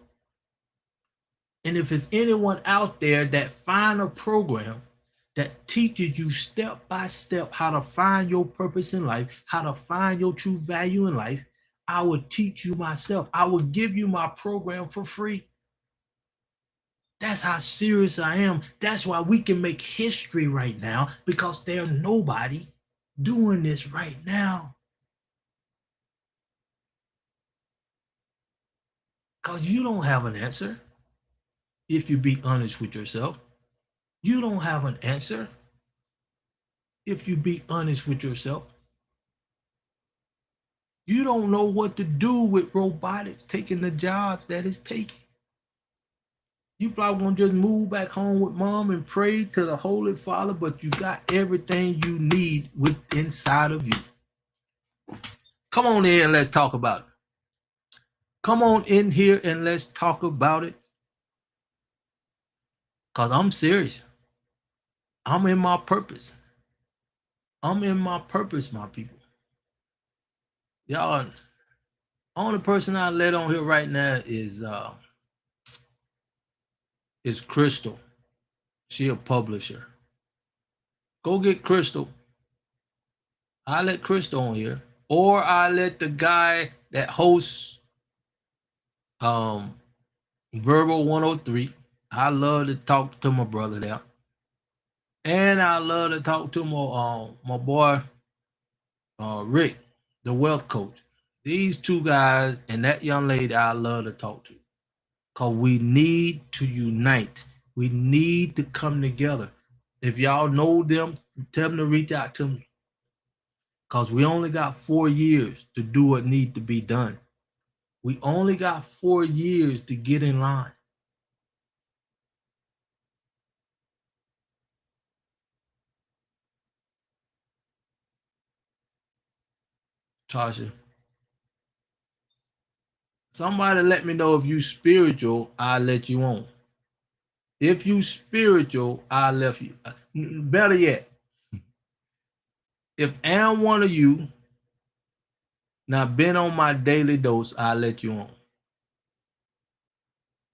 A: And if there's anyone out there that find a program that teaches you step by step how to find your purpose in life, how to find your true value in life, I would teach you myself. I would give you my program for free. That's how serious I am. That's why we can make history right now, because there's nobody doing this right now. Because you don't have an answer. If you be honest with yourself, you don't have an answer. If you be honest with yourself, you don't know what to do with robotics taking the jobs that it's taking. You probably gonna just move back home with mom and pray to the Holy Father, but you got everything you need with inside of you. Come on in and let's talk about it. Come on in here and let's talk about it. Because I'm serious. I'm in my purpose. I'm in my purpose, my people. Y'all, only person I let on here right now is Crystal. She a publisher. Go get Crystal. I let Crystal on here. or I let the guy that hosts um Verbal 103. I love to talk to my brother there. And I love to talk to my boy Rick, the wealth coach. These two guys and that young lady I love to talk to. Cause we need to unite. We need to come together. If y'all know them, tell them to reach out to me. Cause we only got 4 years to do what needs to be done. We only got 4 years to get in line. Tasha, somebody let me know if you spiritual, I'll let you on. If you spiritual, I'll let you. Better yet, if I'm one of you, now been on my daily dose, I'll let you on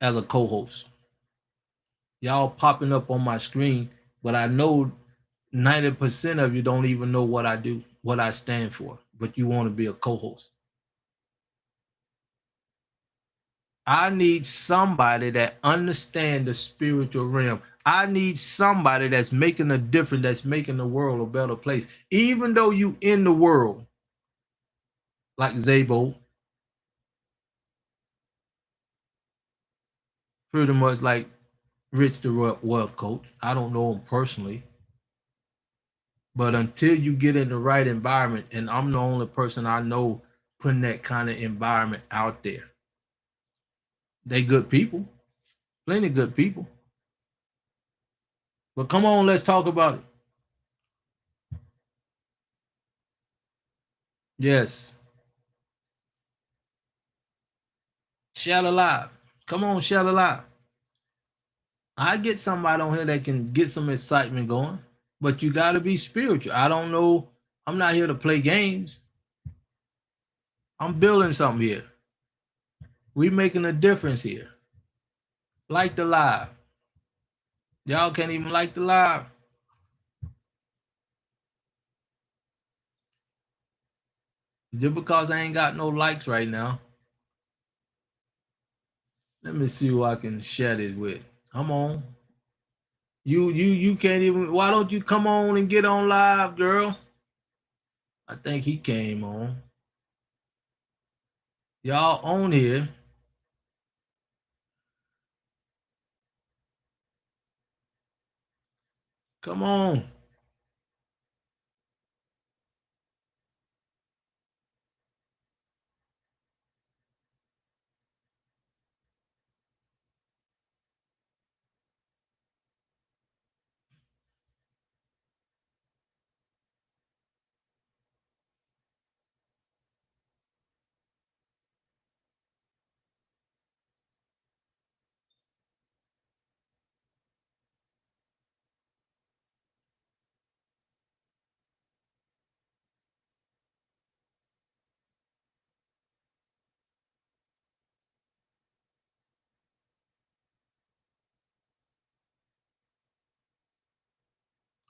A: as a co-host. Y'all popping up on my screen, but I know 90% of you don't even know what I do, what I stand for, but you want to be a co-host. I need somebody that understands the spiritual realm. I need somebody that's making a difference, that's making the world a better place. Even though you in the world, like Zabo, pretty much like Rich the wealth coach. I don't know him personally, but until you get in the right environment, and I'm the only person I know putting that kind of environment out there. They good people, plenty good people. But come on, let's talk about it. Yes, shout alive. Come on, shout alive. I get somebody on here that can get some excitement going, but you got to be spiritual. I don't know. I'm not here to play games. I'm building something here. We making a difference here. Like the live. Y'all can't even like the live. Just because I ain't got no likes right now. Let me see who I can share this with. Come on. You can't even, why don't you come on and get on live, girl? I think he came on. Y'all on here. Come on.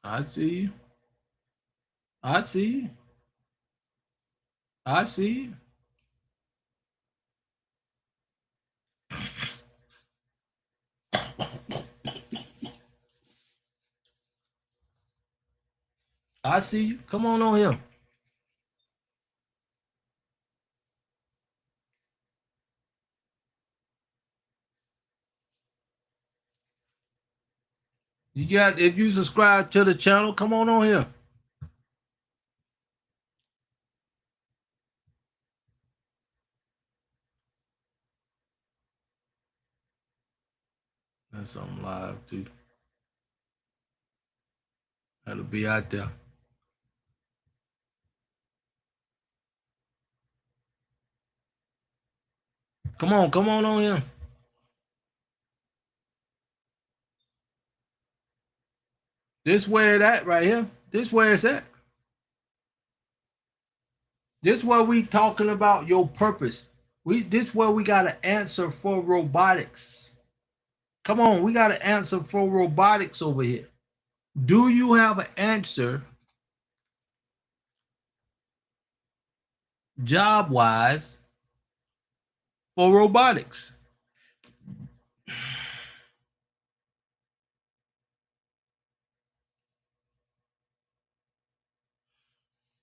A: I see you. I see you. I see you. I see you. Come on here. You got, if you subscribe to the channel, come on here. That's something live too. That'll be out there. Come on here. This where it at right here. This where it's at. This where we talking about your purpose. This where we got an answer for robotics. Come on, we got an answer for robotics over here. Do you have an answer job wise for robotics.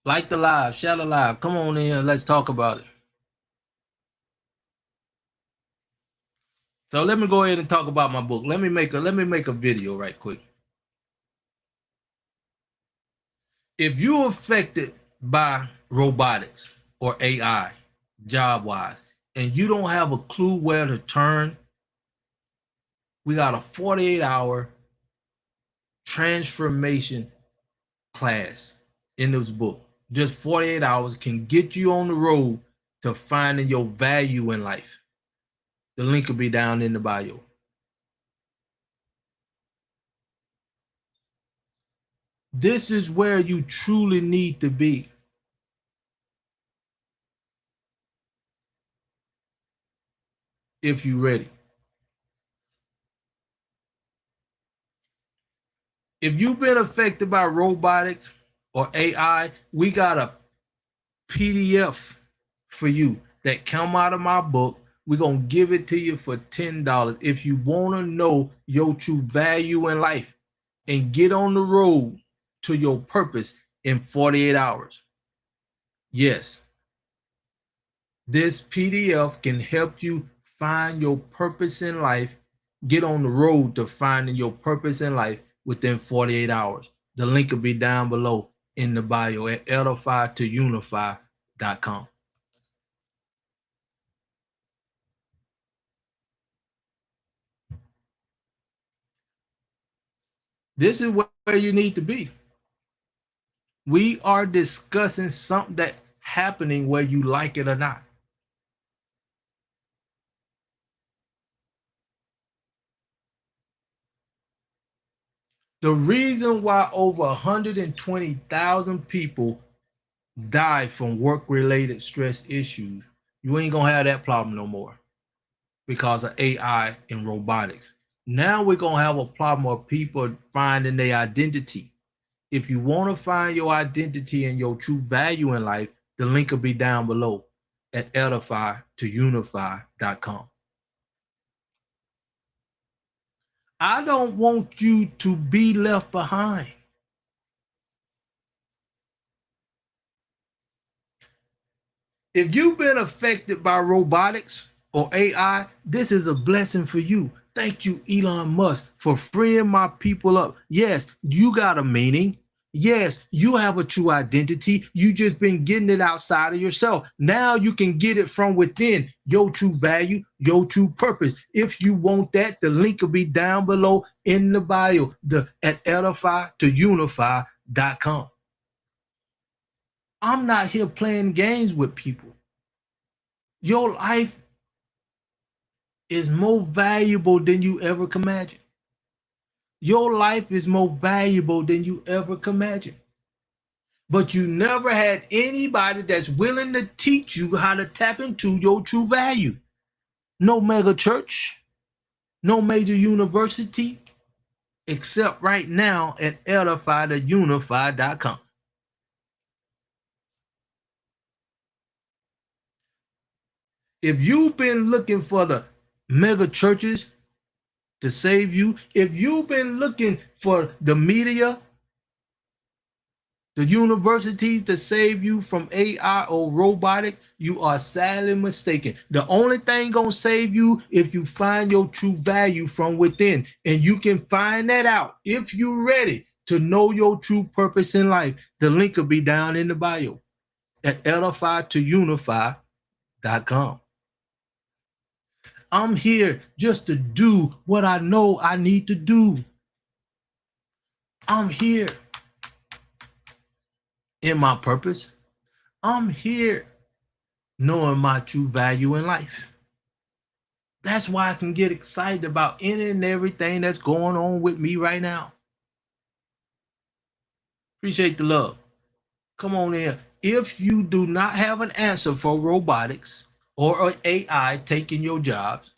A: Like the live, share the live. Come on in, let's talk about it. So let me go ahead and talk about my book. Let me make a video right quick. If you're affected by robotics or AI, job wise, and you don't have a clue where to turn, we got a 48-hour transformation class in this book. Just 48 hours can get you on the road to finding your value in life. The link will be down in the bio. This is where you truly need to be. If you're ready. If you've been affected by robotics or AI, we got a PDF for you that come out of my book. We're going to give it to you for $10 if you want to know your true value in life and get on the road to your purpose in 48 hours. Yes, this PDF can help you find your purpose in life, get on the road to finding your purpose in life within 48 hours. The link will be down below in the bio at edify2unify.com. This is where you need to be. We are discussing something that's happening whether you like it or not. The reason why over 120,000 people die from work-related stress issues, you ain't gonna have that problem no more because of AI and robotics. Now we're gonna have a problem of people finding their identity. If you want to find your identity and your true value in life, the link will be down below at edify2unify.com. I don't want you to be left behind. If you've been affected by robotics or AI, this is a blessing for you. Thank you, Elon Musk, for freeing my people up. Yes, you got a meaning. Yes, you have a true identity. You just been getting it outside of yourself. Now you can get it from within, your true value, your true purpose. If you want that, the link will be down below in the bio at edify2unify.com. I'm not here playing games with people. Your life is more valuable than you ever can imagine. Your life is more valuable than you ever can imagine. But you never had anybody that's willing to teach you how to tap into your true value. No mega church, no major university, except right now at edify2unify.com. If you've been looking for the mega churches to save you, if you've been looking for the media, the universities to save you from AI or robotics, you are sadly mistaken. The only thing gonna save you if you find your true value from within. And you can find that out if you're ready to know your true purpose in life. The link will be down in the bio at edify2unify.com. I'm here just to do what I know I need to do. I'm here in my purpose. I'm here knowing my true value in life. That's why I can get excited about any and everything that's going on with me right now. Appreciate the love. Come on in. If you do not have an answer for robotics or AI taking your jobs,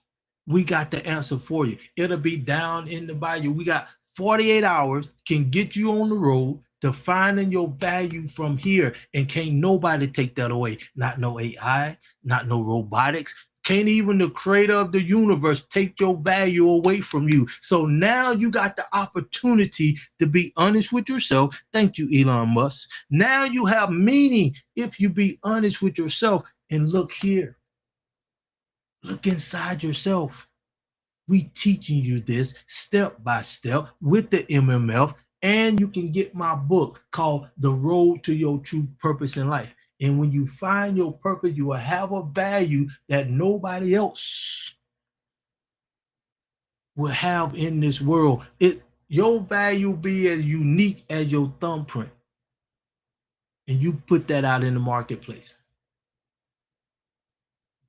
A: we got the answer for you. It'll be down in the bio. We got 48 hours, can get you on the road defining your value from here, and can't nobody take that away. Not no AI, not no robotics. Can't even the creator of the universe take your value away from you. So now you got the opportunity to be honest with yourself. Thank you, Elon Musk. Now you have meaning if you be honest with yourself and look here. Look inside yourself. We teaching you this step by step with the MMF, and you can get my book called The Road to Your True Purpose in Life. And when you find your purpose, you will have a value that nobody else will have in this world. Your value be as unique as your thumbprint. And you put that out in the marketplace.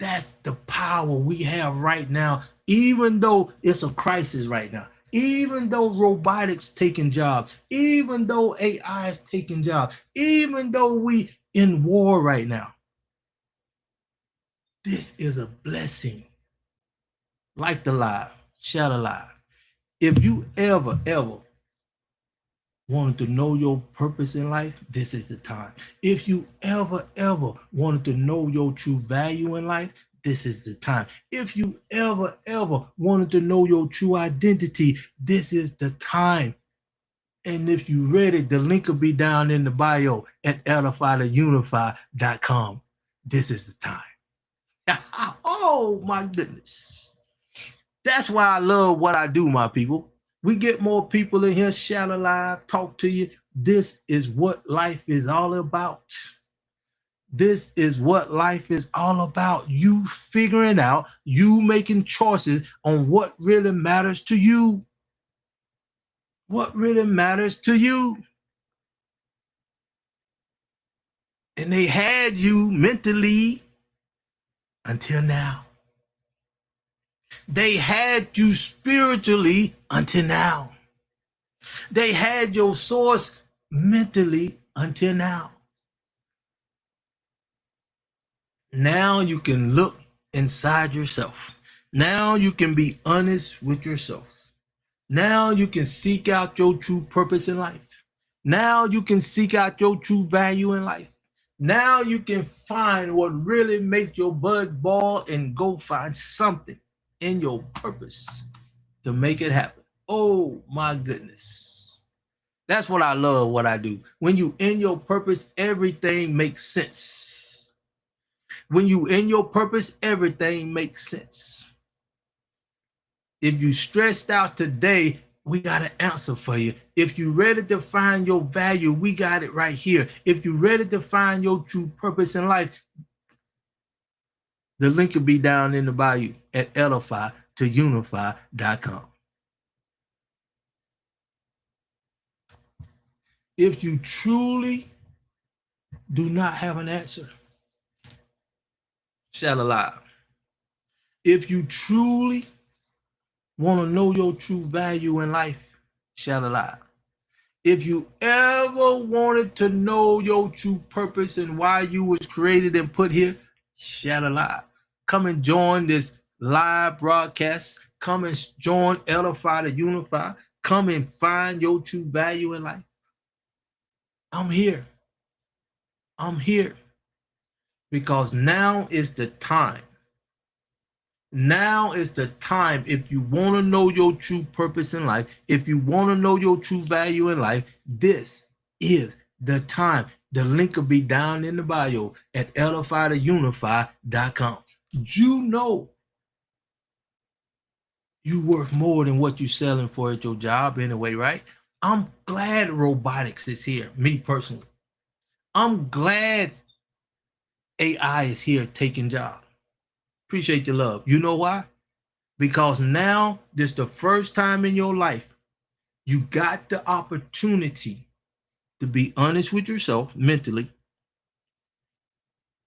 A: That's the power we have right now, even though it's a crisis right now, even though robotics taking jobs, even though AI is taking jobs, even though we in war right now. This is a blessing. Like the live, share the live. If you ever wanted to know your purpose in life, this is the time. If you ever wanted to know your true value in life, this is the time. If you ever wanted to know your true identity, this is the time. And if you read it, the link will be down in the bio at edify2unify.com. This is the time. Oh my goodness. That's why I love what I do, my people. We get more people in here, shout alive, talk to you. This is what life is all about. This is what life is all about. You figuring out, you making choices on what really matters to you. What really matters to you. And they had you mentally until now. They had you spiritually until now. They had your source mentally until now. Now you can look inside yourself. Now you can be honest with yourself. Now you can seek out your true purpose in life. Now you can seek out your true value in life. Now you can find what really makes your blood boil and go find something in your purpose to make it happen. Oh my goodness. That's what I love, what I do. When you in your purpose, everything makes sense. When you in your purpose, everything makes sense. If you stressed out today, we got an answer for you. If you ready to find your value, we got it right here. If you ready to find your true purpose in life, the link will be down in the bio at edify2unify.com. If you truly do not have an answer, shout aloud. If you truly want to know your true value in life, shout aloud. If you ever wanted to know your true purpose and why you was created and put here, shout aloud. Come and join this live broadcast. Come and join Edify to Unify. Come and find your true value in life. I'm here. I'm here. Because now is the time. Now is the time. If you want to know your true purpose in life, if you want to know your true value in life, this is the time. The link will be down in the bio at edify2unify.com. You know you worth more than what you're selling for at your job anyway, right? I'm glad robotics is here, me personally. I'm glad AI is here taking jobs. Appreciate your love. You know why? Because now this is the first time in your life you got the opportunity to be honest with yourself mentally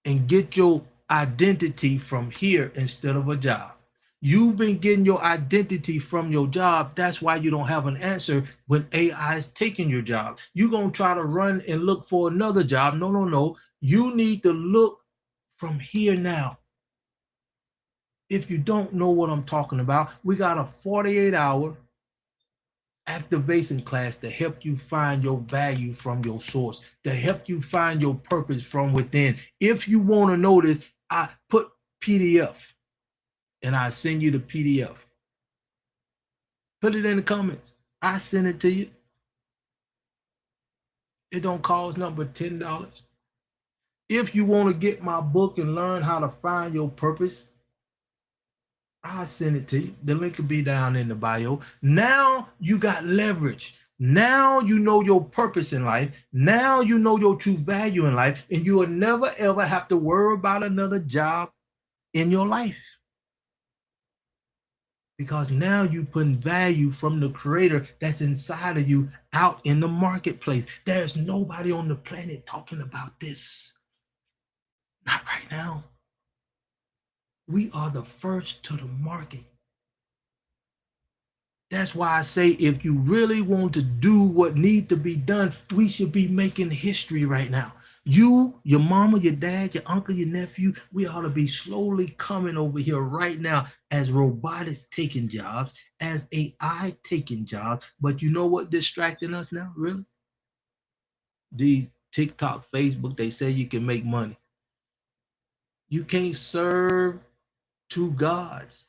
A: and get your identity from here instead of a job. You've been getting your identity from your job. That's why you don't have an answer when AI is taking your job. You're going to try to run and look for another job. No. You need to look from here now. If you don't know what I'm talking about, we got a 48-hour activation class to help you find your value from your source, to help you find your purpose from within. If you want to know this, I put PDF and I send you the PDF. Put it in the comments. I send it to you. It don't cost nothing but $10. If you want to get my book and learn how to find your purpose, I'll send it to you. The link will be down in the bio. Now you got leverage. Now you know your purpose in life. Now you know your true value in life, and you will never ever have to worry about another job in your life. Because now you putting value from the creator that's inside of you out in the marketplace. There's nobody on the planet talking about this. Not right now. We are the first to the market. That's why I say if you really want to do what needs to be done, we should be making history right now. You, your mama, your dad, your uncle, your nephew, we ought to be slowly coming over here right now as robotics taking jobs, as AI taking jobs. But you know what distracting us now, really? The TikTok, Facebook, they say you can make money. You can't serve two gods.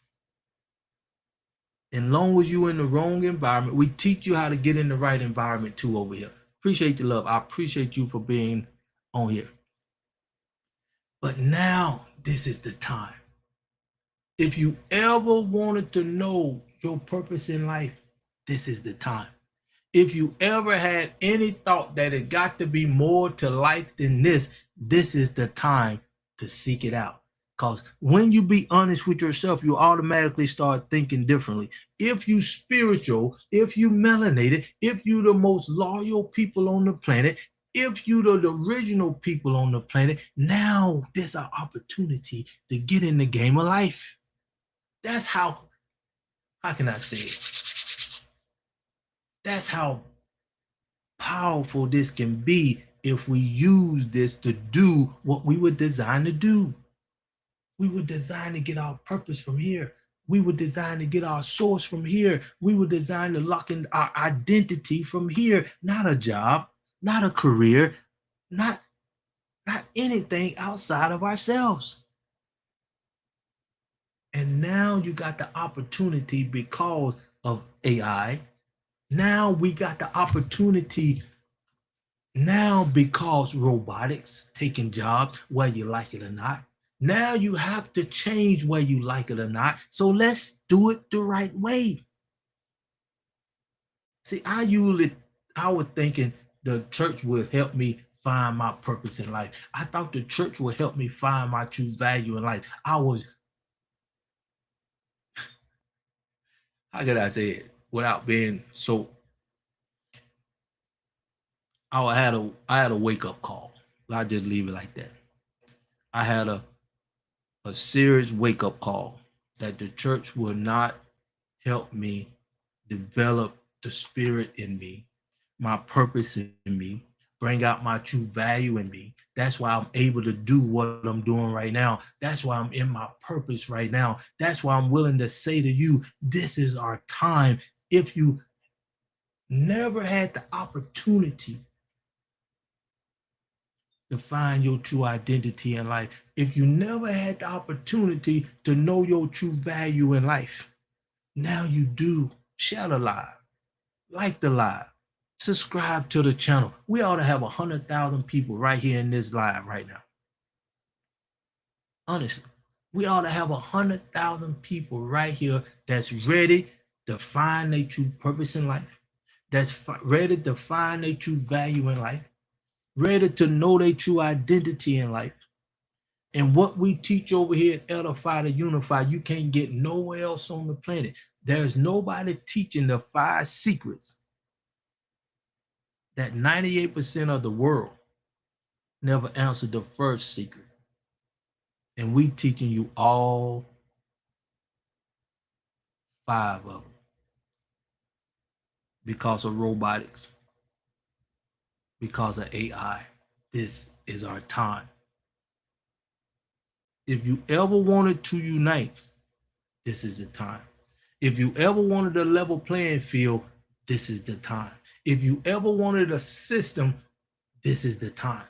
A: As long as you in the wrong environment, we teach you how to get in the right environment too over here. Appreciate the love. I appreciate you for being on here. But now this is the time. If you ever wanted to know your purpose in life, this is the time. If you ever had any thought that it got to be more to life than this is the time to seek it out. Because when you be honest with yourself, you automatically start thinking differently. If you spiritual, if you melanated, if you the most loyal people on the planet, if you the original people on the planet, now there's an opportunity to get in the game of life. That's how can I say it? That's how powerful this can be if we use this to do what we were designed to do. We were designed to get our purpose from here. We were designed to get our source from here. We were designed to lock in our identity from here, not a job, not a career, not anything outside of ourselves. And now you got the opportunity because of AI. Now we got the opportunity now because robotics taking jobs, whether you like it or not. Now you have to change whether you like it or not. So let's do it the right way. See, I was thinking the church would help me find my purpose in life. I thought the church would help me find my true value in life. How could I say it without being so, I had a wake up call. I'll just leave it like that. I had a serious wake up call that the church will not help me develop the spirit in me, my purpose in me, bring out my true value in me. That's why I'm able to do what I'm doing right now. That's why I'm in my purpose right now. That's why I'm willing to say to you, this is our time. If you never had the opportunity to find your true identity in life, if you never had the opportunity to know your true value in life, now you do. Share the live, like the live, subscribe to the channel. We ought to have 100,000 people right here in this live right now. Honestly, we ought to have 100,000 people right here that's ready to find their true purpose in life, that's ready to find their true value in life, ready to know their true identity in life. And what we teach over here at Edify to Unify, you can't get nowhere else on the planet. There's nobody teaching the 5 secrets that 98% of the world never answered the first secret. And we teaching you all 5 of them because of robotics, because of AI. This is our time. If you ever wanted to unite, this is the time. If you ever wanted a level playing field, this is the time. If you ever wanted a system, this is the time.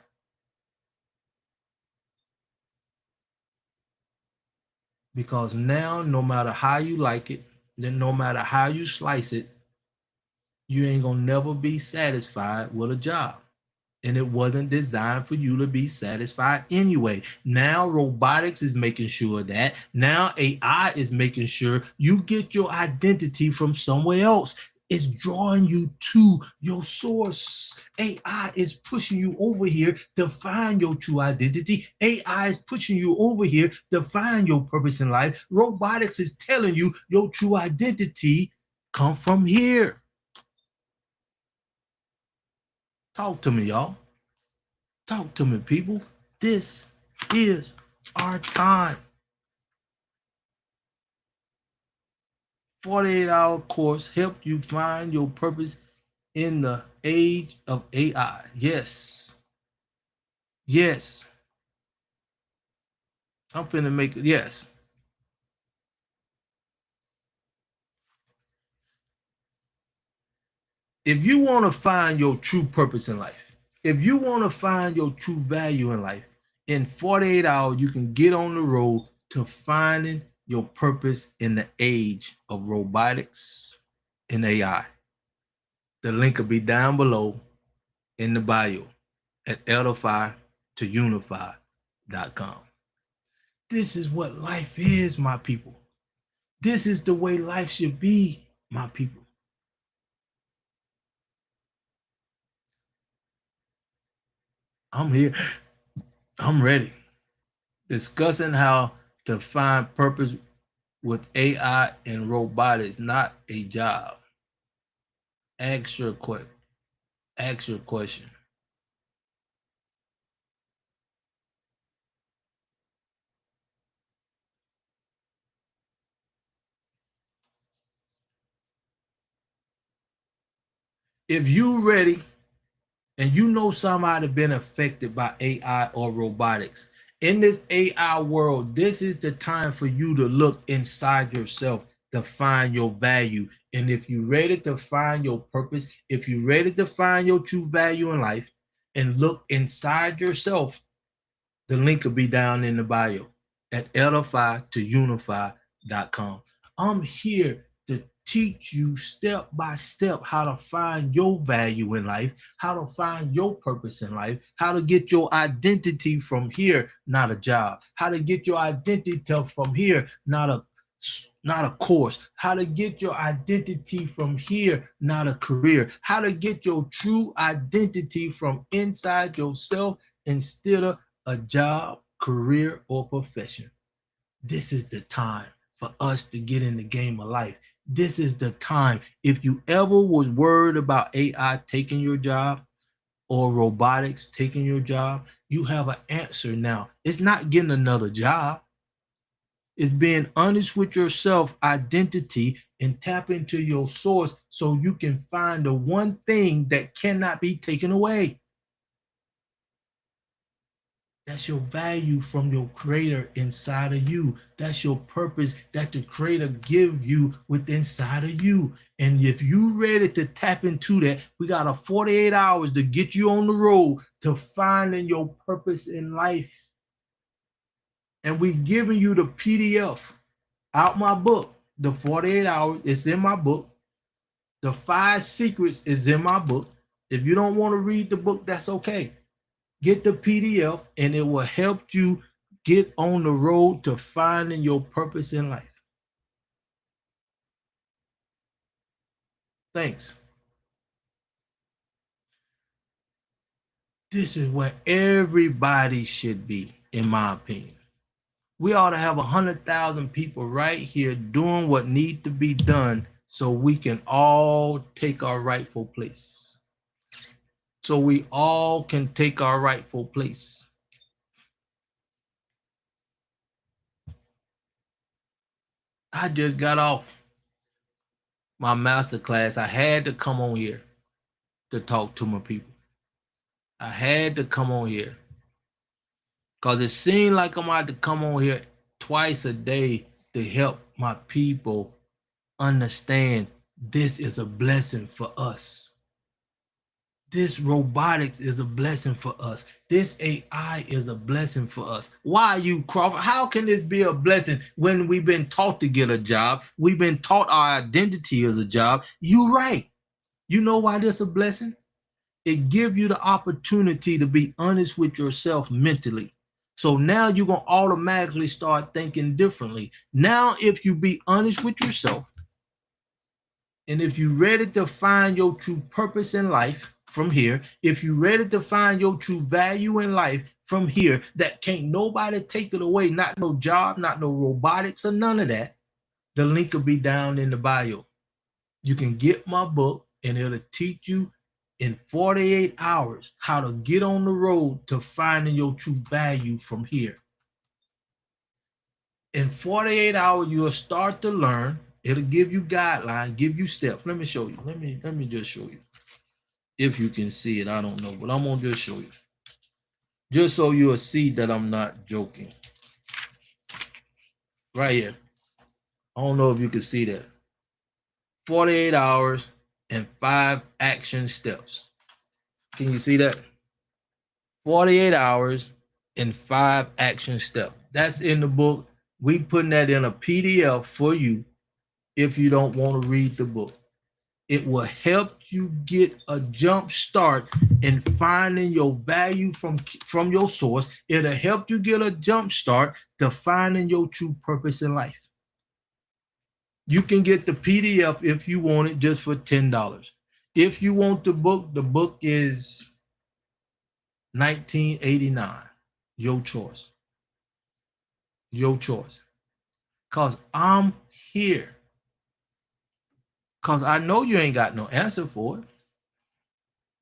A: Because now, no matter how you like it, then no matter how you slice it, you ain't gonna never be satisfied with a job. And it wasn't designed for you to be satisfied anyway. Now robotics is making sure that. Now AI is making sure you get your identity from somewhere else. It's drawing you to your source. AI is pushing you over here to find your true identity. AI is pushing you over here to find your purpose in life. Robotics is telling you your true identity come from here. Talk to me, y'all. Talk to me, people. This is our time. 48-hour course helped you find your purpose in the age of AI. Yes. Yes. I'm finna make it. Yes. If you want to find your true purpose in life, if you want to find your true value in life, in 48 hours, you can get on the road to finding your purpose in the age of robotics and AI. The link will be down below in the bio at edify to unify.com. This is what life is, my people. This is the way life should be, my people. I'm here. I'm ready. Discussing how to find purpose with AI and robotics, not a job. Ask your question. Ask your question. If you ready and you know somebody been affected by AI or robotics, in this AI world, this is the time for you to look inside yourself to find your value. And if you're ready to find your purpose, if you're ready to find your true value in life and look inside yourself, the link will be down in the bio at edify to unify.com. I'm here to teach you step by step how to find your value in life, how to find your purpose in life, how to get your identity from here, not a job, how to get your identity from here, not a course, how to get your identity from here, not a career, how to get your true identity from inside yourself instead of a job, career, or profession. This is the time for us to get in the game of life. This is the time. If you ever was worried about AI taking your job or robotics taking your job, you have an answer now. It's not getting another job. It's being honest with yourself, identity, and tap into your source so you can find the one thing that cannot be taken away. That's your value from your creator inside of you. That's your purpose that the creator give you within inside of you. And if you ready to tap into that, we got a 48 hours to get you on the road to finding your purpose in life. And we giving you the PDF out my book. The 48 hours, it's in my book. The 5 secrets is in my book. If you don't want to read the book, that's okay. Get the PDF and it will help you get on the road to finding your purpose in life. Thanks. This is where everybody should be, in my opinion. We ought to have 100,000 people right here doing what need to be done so we can all take our rightful place. So we all can take our rightful place. I just got off my master class. I had to come on here to talk to my people. I had to come on here because it seemed like I'm about to come on here twice a day to help my people understand This is a blessing for us. This robotics is a blessing for us. This AI is a blessing for us. Why you, Crawford? How can this be a blessing when we've been taught to get a job? We've been taught our identity as a job. You right. You know why this is a blessing? It gives you the opportunity to be honest with yourself mentally. So now you're going to automatically start thinking differently. Now, if you be honest with yourself, and if you're ready to find your true purpose in life from here, if you're ready to find your true value in life from here, that can't nobody take it away, not no job, not no robotics or none of that, the link will be down in the bio. You can get my book and it'll teach you in 48 hours how to get on the road to finding your true value from here. In 48 hours, you'll start to learn. It'll give you guidelines, give you steps. Let me show you. Let me just show you. If you can see it, I don't know, but I'm gonna just show you. Just so you'll see that I'm not joking. Right here. I don't know if you can see that. 48 hours and 5 action steps. Can you see that? 48 hours and 5 action steps. That's in the book. We putting that in a PDF for you if you don't want to read the book. It will help you get a jump start in finding your value from your source. It'll help you get a jump start to finding your true purpose in life. You can get the PDF if you want it just for $10. If you want the book is $19.89. Your choice. Your choice. Because I'm here. Because I know you ain't got no answer for it.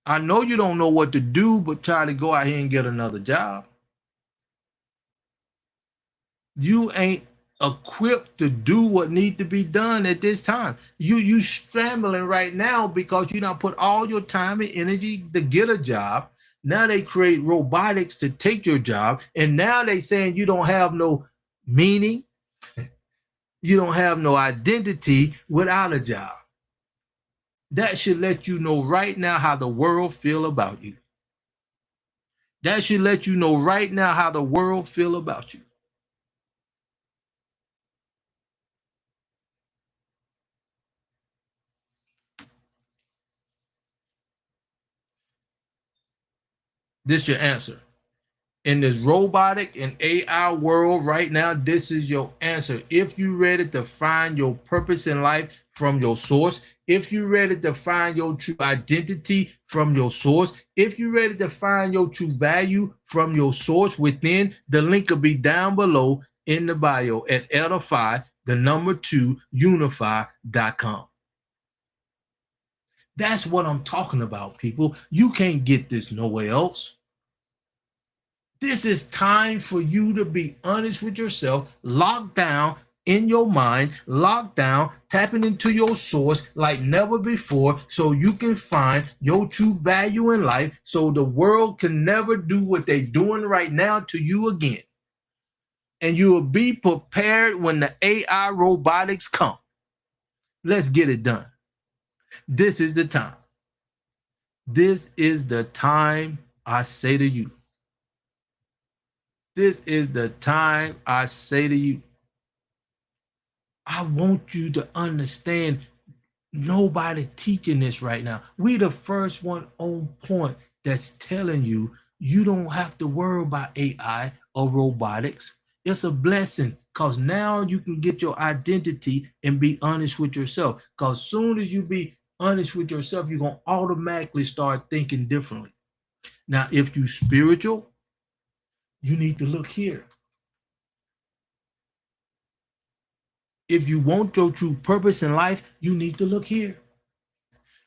A: I know you don't know what to do but try to go out here and get another job. You ain't equipped to do what need to be done at this time. You scrambling right now because you don't put all your time and energy to get a job. Now they create robotics to take your job, and now they saying you don't have no meaning, you don't have no identity without a job. That should let you know right now how the world feel about you. That should let you know right now how the world feel about you. This your answer. In this robotic and AI world right now, this is your answer. If you're ready to find your purpose in life from your source, if you're ready to find your true identity from your source, if you're ready to find your true value from your source within, the link will be down below in the bio at edify2unify.com. That's what I'm talking about, people. You can't get this nowhere else. This is time for you to be honest with yourself, locked down in your mind, locked down, tapping into your source like never before, so you can find your true value in life, so the world can never do what they're doing right now to you again. And you will be prepared when the AI robotics come. Let's get it done. This is the time. This is the time, I say to you. This is the time, I say to you. I want you to understand nobody teaching this right now. We the first one on point that's telling you you don't have to worry about AI or robotics. It's a blessing because now you can get your identity and be honest with yourself. Because soon as you be honest with yourself, you're going to automatically start thinking differently. Now, if you spiritual, you need to look here. If you want your true purpose in life, you need to look here.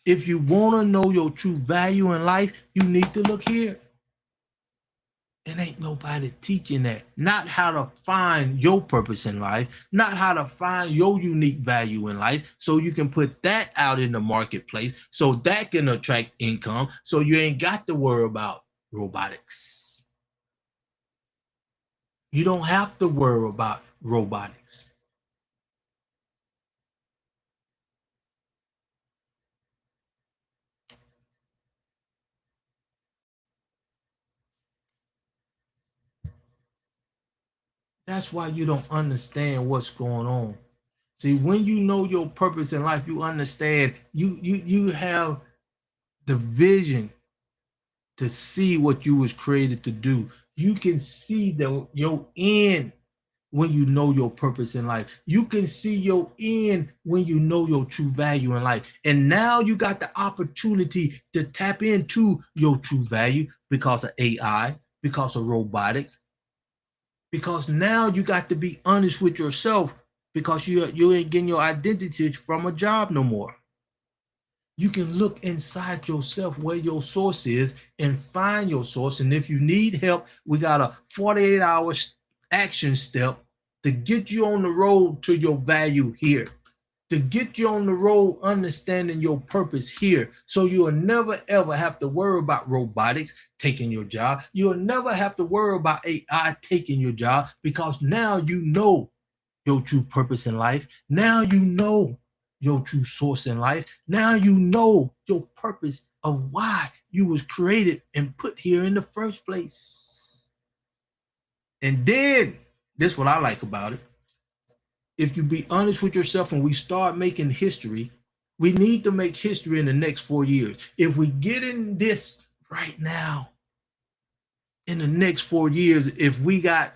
A: If you want to know your true value in life, you need to look here. It ain't nobody teaching that. Not how to find your purpose in life, not how to find your unique value in life, so you can put that out in the marketplace, so that can attract income, so you ain't got to worry about robotics. You don't have to worry about robotics. That's why you don't understand what's going on. See, when you know your purpose in life, you understand you have the vision to see what you was created to do. You can see your end when you know your purpose in life. You can see your end when you know your true value in life. And now you got the opportunity to tap into your true value because of AI, because of robotics, because now you got to be honest with yourself because you ain't getting your identity from a job no more. You can look inside yourself where your source is and find your source. And if you need help, we got a 48-hour action step to get you on the road to your value here, to get you on the road understanding your purpose here. So you'll never ever have to worry about robotics taking your job. You'll never have to worry about AI taking your job because now you know your true purpose in life. Now you know your true source in life. Now you know your purpose of why you was created and put here in the first place. And then, this is what I like about it. If you be honest with yourself and we start making history, we need to make history in the next 4 years. If we get in this right now, in the next 4 years, if we got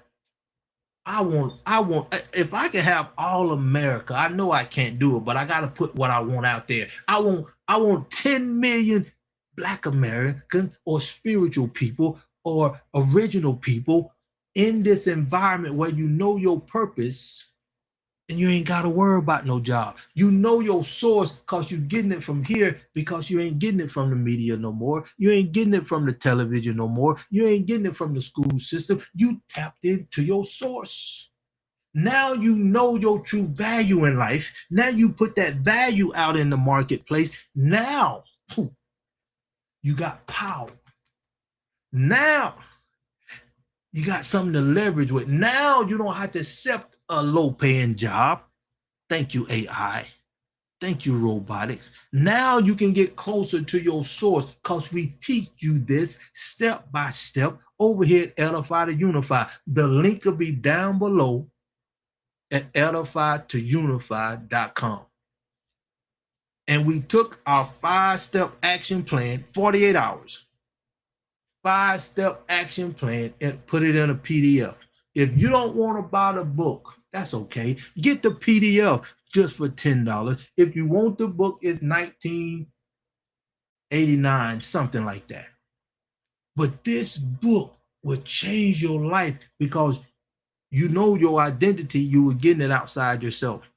A: if I can have all America, I know I can't do it, but I got to put what I want out there. I want 10 million Black American or spiritual people or original people in this environment where you know your purpose and you ain't got to worry about no job. You know your source because you're getting it from here because you ain't getting it from the media no more. You ain't getting it from the television no more. You ain't getting it from the school system. You tapped into your source. Now you know your true value in life. Now you put that value out in the marketplace. Now you got power. Now you got something to leverage with. Now you don't have to accept a low paying job. Thank you, AI. Thank you, robotics. Now you can get closer to your source because we teach you this step by step over here at Edify to Unify. The link will be down below at edify2unify.com. And we took our 5-step action plan, 48 hours, 5-step action plan, and put it in a PDF. If you don't want to buy the book, that's okay. Get the PDF just for $10. If you want the book, it's $19.89, something like that. But this book will change your life because you know your identity, you were getting it outside yourself.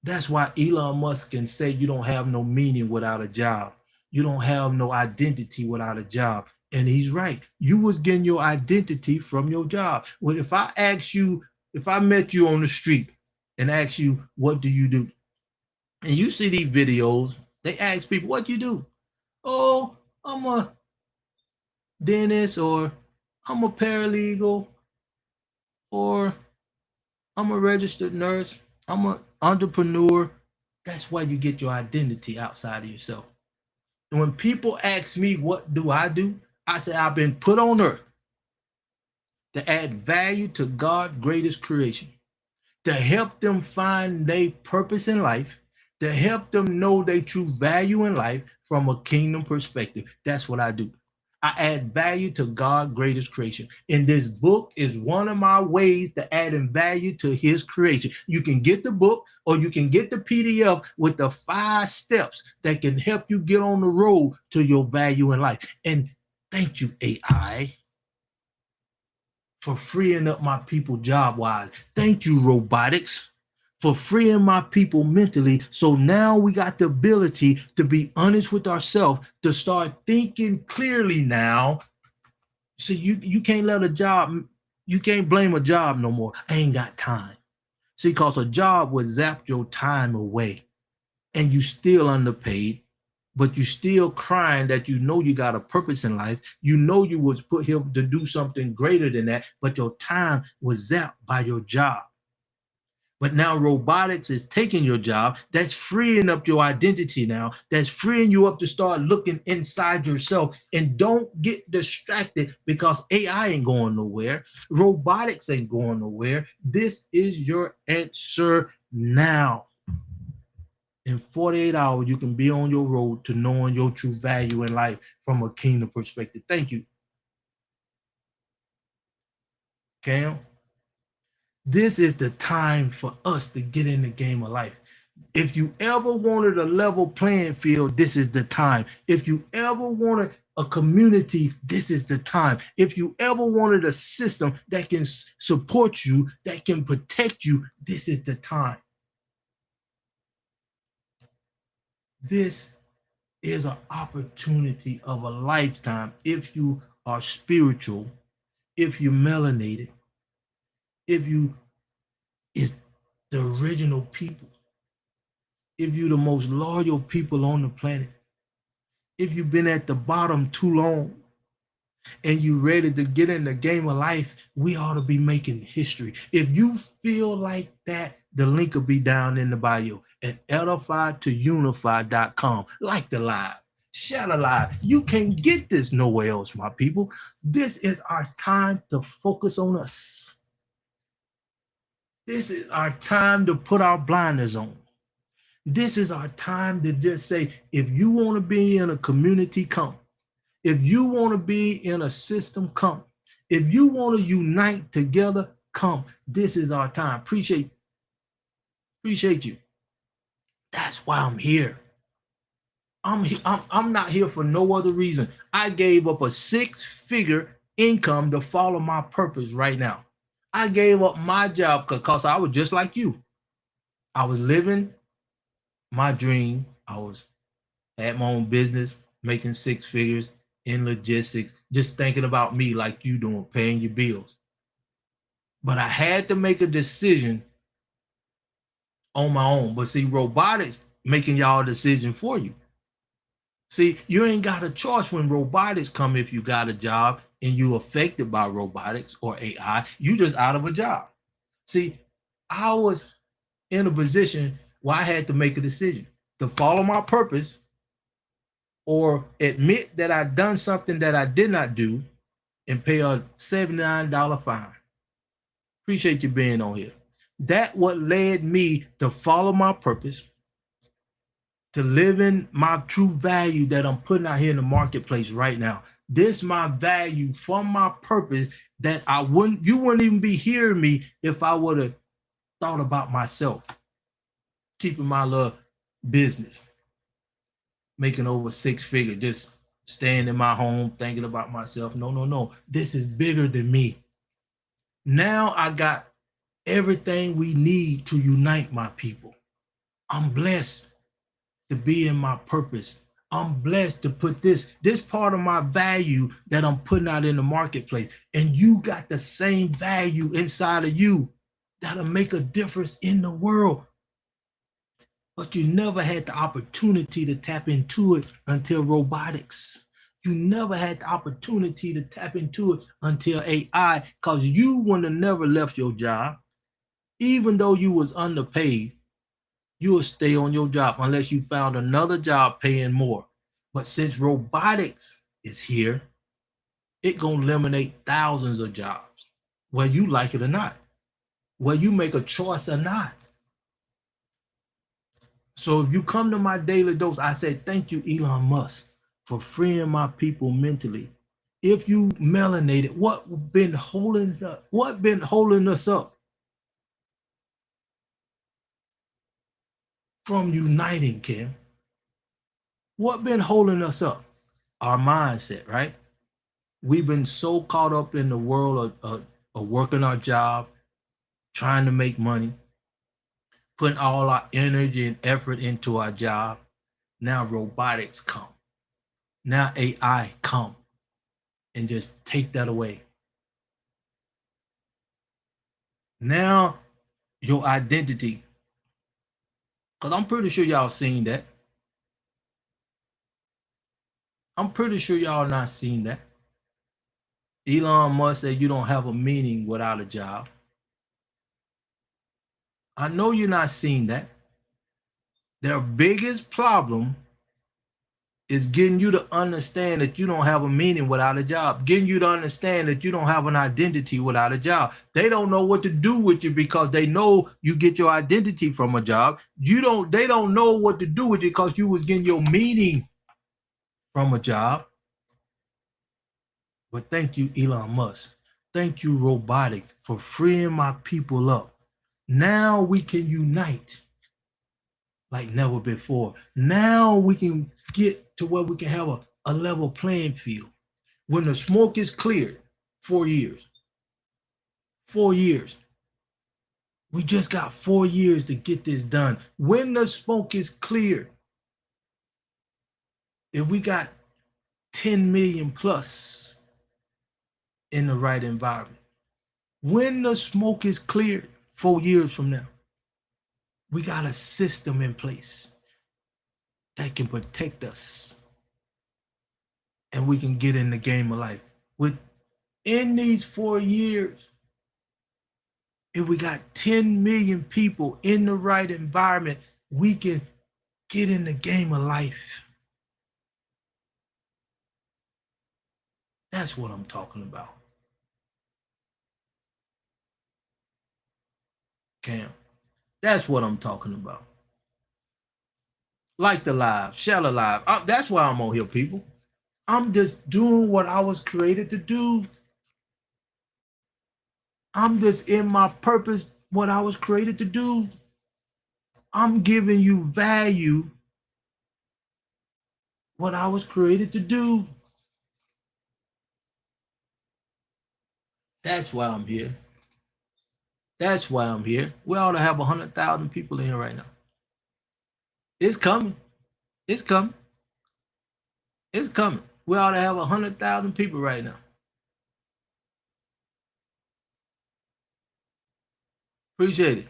A: That's why Elon Musk can say you don't have no meaning without a job. You don't have no identity without a job. And he's right. You was getting your identity from your job. Well, if I met you on the street and ask you, what do you do? And you see these videos, they ask people, what do you do? Oh, I'm a dentist, or I'm a paralegal, or I'm a registered nurse, I'm an entrepreneur. That's why you get your identity outside of yourself. And when people ask me, what do? I say, I've been put on earth to add value to God's greatest creation, to help them find their purpose in life, to help them know their true value in life from a kingdom perspective. That's what I do. I add value to God's greatest creation. And this book is one of my ways to add in value to his creation. You can get the book or you can get the PDF with the 5 steps that can help you get on the road to your value in life. And thank you, AI, for freeing up my people job-wise. Thank you, robotics, for freeing my people mentally. So now we got the ability to be honest with ourselves, to start thinking clearly now. So you can't let a job, you can't blame a job no more. I ain't got time. See, because a job would zap your time away and you still underpaid, but you still crying that you know you got a purpose in life. You know you was put here to do something greater than that, but your time was zapped by your job. But now robotics is taking your job. That's freeing up your identity now. That's freeing you up to start looking inside yourself. And don't get distracted because AI ain't going nowhere. Robotics ain't going nowhere. This is your answer now. In 48 hours, you can be on your road to knowing your true value in life from a kingdom perspective. Thank you, Cam. This is the time for us to get in the game of life. If you ever wanted a level playing field, this is the time. If you ever wanted a community, this is the time. If you ever wanted a system that can support you, that can protect you, this is the time. This is an opportunity of a lifetime if you are spiritual, if you're melanated, if you is the original people, if you're the most loyal people on the planet, if you've been at the bottom too long and you ready to get in the game of life, we ought to be making history. If you feel like that, the link will be down in the bio at edify2unify.com. Like the live, share the live. You can't get this nowhere else, my people. This is our time to focus on us. This is our time to put our blinders on. This is our time to just say, if you want to be in a community, come. If you want to be in a system, come. If you want to unite together, come. This is our time. Appreciate you. That's why I'm here. I'm not here for no other reason. I gave up a 6-figure income to follow my purpose right now. I gave up my job because I was just like you. I was living my dream. I was had my own business, making 6 figures in logistics, just thinking about me like you doing, paying your bills. But I had to make a decision on my own. But see, robotics making y'all a decision for you. See, you ain't got a choice when robotics come. If you got a job and you affected by robotics or AI, you just out of a job. See, I was in a position where I had to make a decision to follow my purpose or admit that I done something that I did not do and pay a $79 fine. Appreciate you being on here. That what led me to follow my purpose, to live in my true value that I'm putting out here in the marketplace right now. This my value from my purpose that you wouldn't even be hearing me if I would have thought about myself, keeping my little business, making over 6 figures, just staying in my home, thinking about myself. No. This is bigger than me. Now I got everything we need to unite my people. I'm blessed to be in my purpose. I'm blessed to put this part of my value that I'm putting out in the marketplace. And you got the same value inside of you that'll make a difference in the world. But you never had the opportunity to tap into it until robotics. You never had the opportunity to tap into it until AI, because you would have never left your job. Even though you was underpaid, you will stay on your job unless you found another job paying more. But since robotics is here, it gonna eliminate thousands of jobs, whether you like it or not, whether you make a choice or not. So if you come to my daily dose, I said, thank you, Elon Musk, for freeing my people mentally. If you melanated, what been holding us up? What been holding us up from uniting, Kim? What been holding us up? Our mindset, right? We've been so caught up in the world of working our job, trying to make money, putting all our energy and effort into our job. Now robotics come. Now AI come and just take that away. Now your identity, because I'm pretty sure y'all seen that. I'm pretty sure y'all not seen that. Elon Musk said you don't have a meaning without a job. I know you're not seeing that. Their biggest problem is getting you to understand that you don't have a meaning without a job, getting you to understand that you don't have an identity without a job. They don't know what to do with you because they know you get your identity from a job. They don't know what to do with you because you was getting your meaning from a job. But thank you, Elon Musk. Thank you, Robotics, for freeing my people up. Now we can unite like never before. Now we can get to where we can have a level playing field. When the smoke is cleared, 4 years. 4 years. We just got 4 years to get this done. When the smoke is cleared, if we got 10 million plus in the right environment, when the smoke is cleared 4 years from now, we got a system in place that can protect us and we can get in the game of life. Within these 4 years, if we got 10 million people in the right environment, we can get in the game of life. That's what I'm talking about. Cam, that's what I'm talking about. Like the live, share the live. That's why I'm on here, people. I'm just doing what I was created to do. I'm just in my purpose, what I was created to do. I'm giving you value, what I was created to do. That's why I'm here. That's why I'm here. We ought to have 100,000 people in here right now. It's coming. It's coming. It's coming. We ought to have 100,000 people right now. Appreciate it.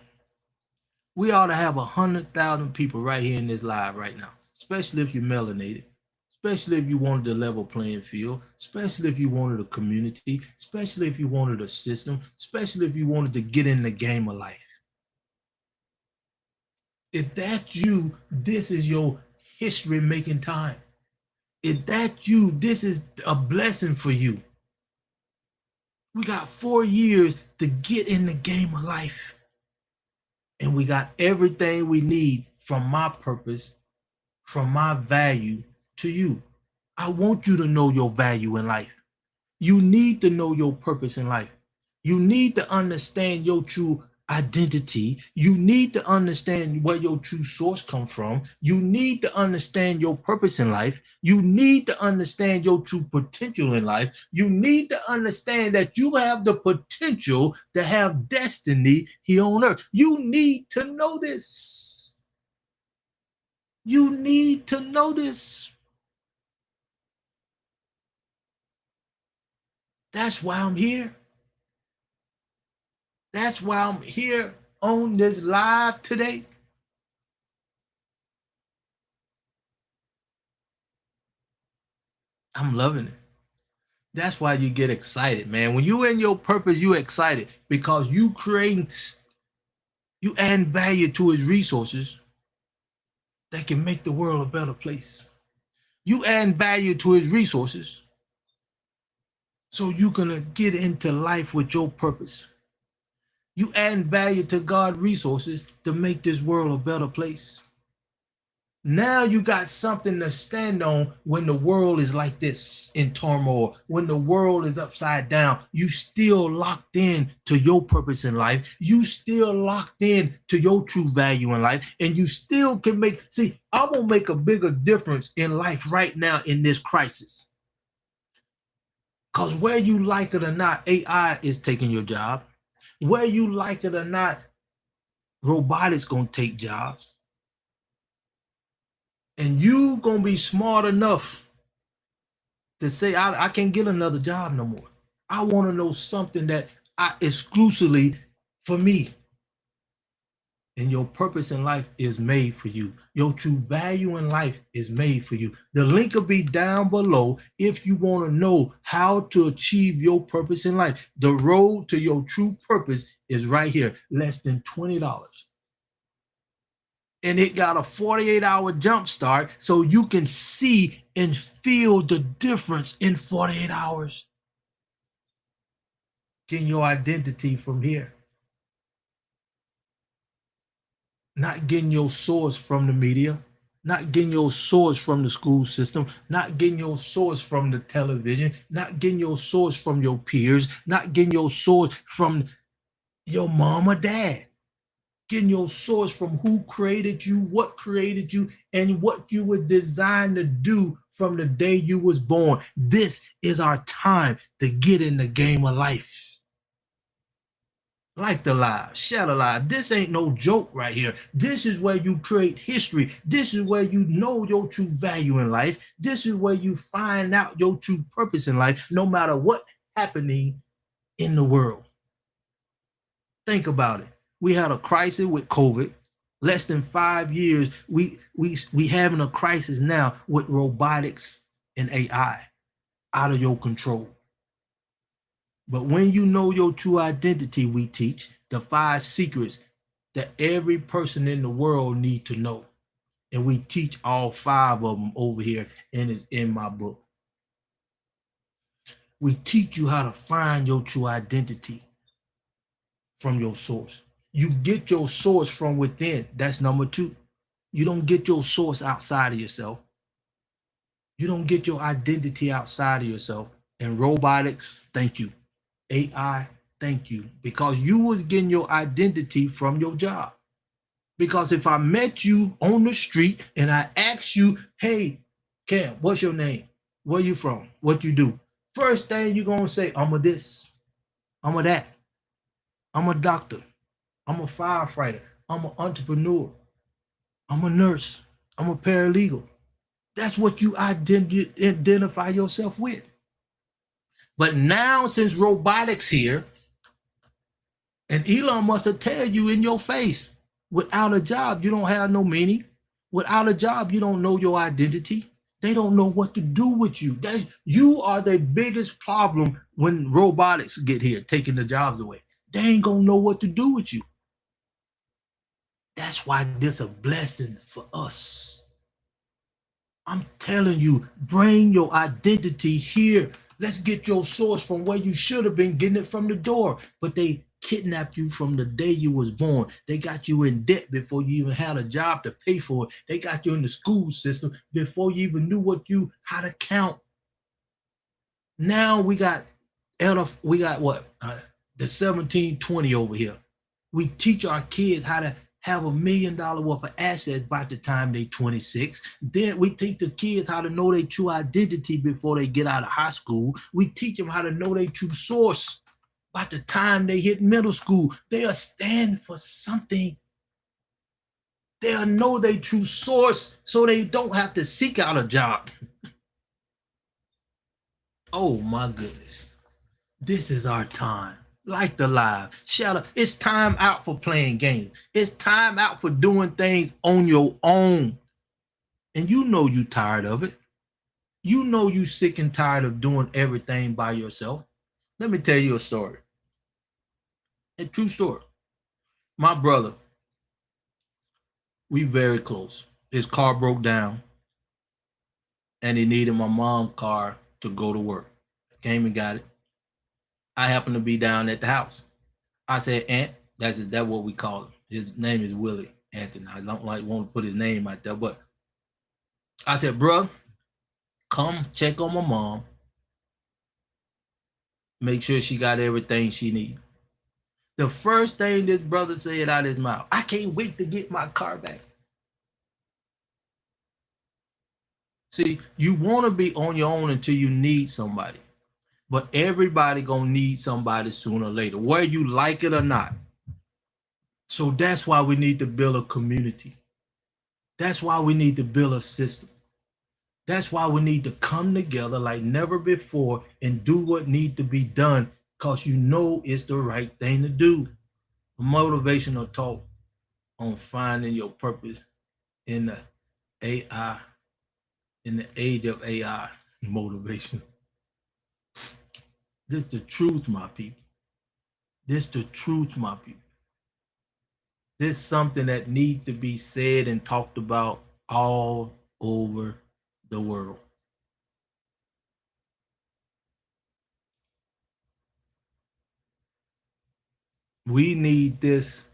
A: We ought to have 100,000 people right here in this live right now, especially if you're melanated, especially if you wanted a level playing field, especially if you wanted a community, especially if you wanted a system, especially if you wanted to get in the game of life. If that's you, this is your history making time. If that's you, this is a blessing for you. We got 4 years to get in the game of life. And we got everything we need from my purpose, from my value to you. I want you to know your value in life. You need to know your purpose in life. You need to understand your true identity. You need to understand where your true source comes from. You need to understand your purpose in life. You need to understand your true potential in life. You need to understand that you have the potential to have destiny here on earth. You need to know this. You need to know this. That's why I'm here. That's why I'm here on this live today. I'm loving it. That's why you get excited, man. When you in your purpose, you excited because you add value to his resources that can make the world a better place. You add value to his resources so you can get into life with your purpose. You add value to God's resources to make this world a better place. Now you got something to stand on when the world is like this in turmoil, when the world is upside down. You still locked in to your purpose in life. You still locked in to your true value in life, and you still can I'm gonna make a bigger difference in life right now in this crisis. Because where you like it or not, AI is taking your job. Where you like it or not, robotics gonna take jobs. And you gonna be smart enough to say, I can't get another job no more. I want to know something that exclusively for me. And your purpose in life is made for you. Your true value in life is made for you. The link will be down below if you want to know how to achieve your purpose in life. The road to your true purpose is right here, less than $20. and it got a 48-hour jump start so you can see and feel the difference in 48 hours. Getting your identity from here. Not getting your source from the media, not getting your source from the school system, not getting your source from the television, not getting your source from your peers, not getting your source from your mom or dad. Getting your source from who created you, and what you were designed to do from the day you was born. This is our time to get in the game of life. Like the live, share the live. This ain't no joke right here. This is where you create history. This is where you know your true value in life. This is where you find out your true purpose in life, no matter what happening in the world. Think about it. We had a crisis with COVID. Less than 5 years, we having a crisis now with robotics and AI out of your control. But when you know your true identity, we teach the 5 secrets that every person in the world need to know. And we teach all 5 of them over here, and it's in my book. We teach you how to find your true identity from your source. You get your source from within. That's number 2. You don't get your source outside of yourself. You don't get your identity outside of yourself. And robotics, thank you. AI, thank you. Because you was getting your identity from your job. Because if I met you on the street and I asked you, hey, Cam, what's your name? Where you from? What you do? First thing you're going to say, I'm a this, I'm a that. I'm a doctor. I'm a firefighter. I'm an entrepreneur. I'm a nurse. I'm a paralegal. That's what you identify yourself with. But now, since robotics here, and Elon must have tell you in your face, without a job, you don't have no meaning. Without a job, you don't know your identity. They don't know what to do with you. You are the biggest problem when robotics get here, taking the jobs away. They ain't gonna know what to do with you. That's why this is a blessing for us. I'm telling you, bring your identity here. Let's get your source from where you should have been getting it from the door. But they kidnapped you from the day you was born. They got you in debt before you even had a job to pay for it. They got you in the school system before you even knew how to count. Now we got what? The 1720 over here. We teach our kids how to have $1 million worth of assets by the time they 26. Then we teach the kids how to know their true identity before they get out of high school. We teach them how to know their true source by the time they hit middle school. They'll stand for something. They'll know their true source so they don't have to seek out a job. Oh my goodness. This is our time. Like the live. Shout out. It's time out for playing games. It's time out for doing things on your own. And you know you tired of it. You know you sick and tired of doing everything by yourself. Let me tell you a story. A true story. My brother, we very close. His car broke down and he needed my mom's car to go to work. Came and got it. I happened to be down at the house. I said, Aunt, that's what we call him. His name is Willie Anthony. I don't want to put his name out there, but I said, bro, come check on my mom. Make sure she got everything she needs. The first thing this brother said out of his mouth, I can't wait to get my car back. See, you want to be on your own until you need somebody. But everybody gonna need somebody sooner or later, whether you like it or not. So that's why we need to build a community. That's why we need to build a system. That's why we need to come together like never before and do what needs to be done because you know it's the right thing to do. A motivational talk on finding your purpose in the AI, in the age of AI motivation. This the truth, my people. This the truth, my people. This is something that needs to be said and talked about all over the world. We need this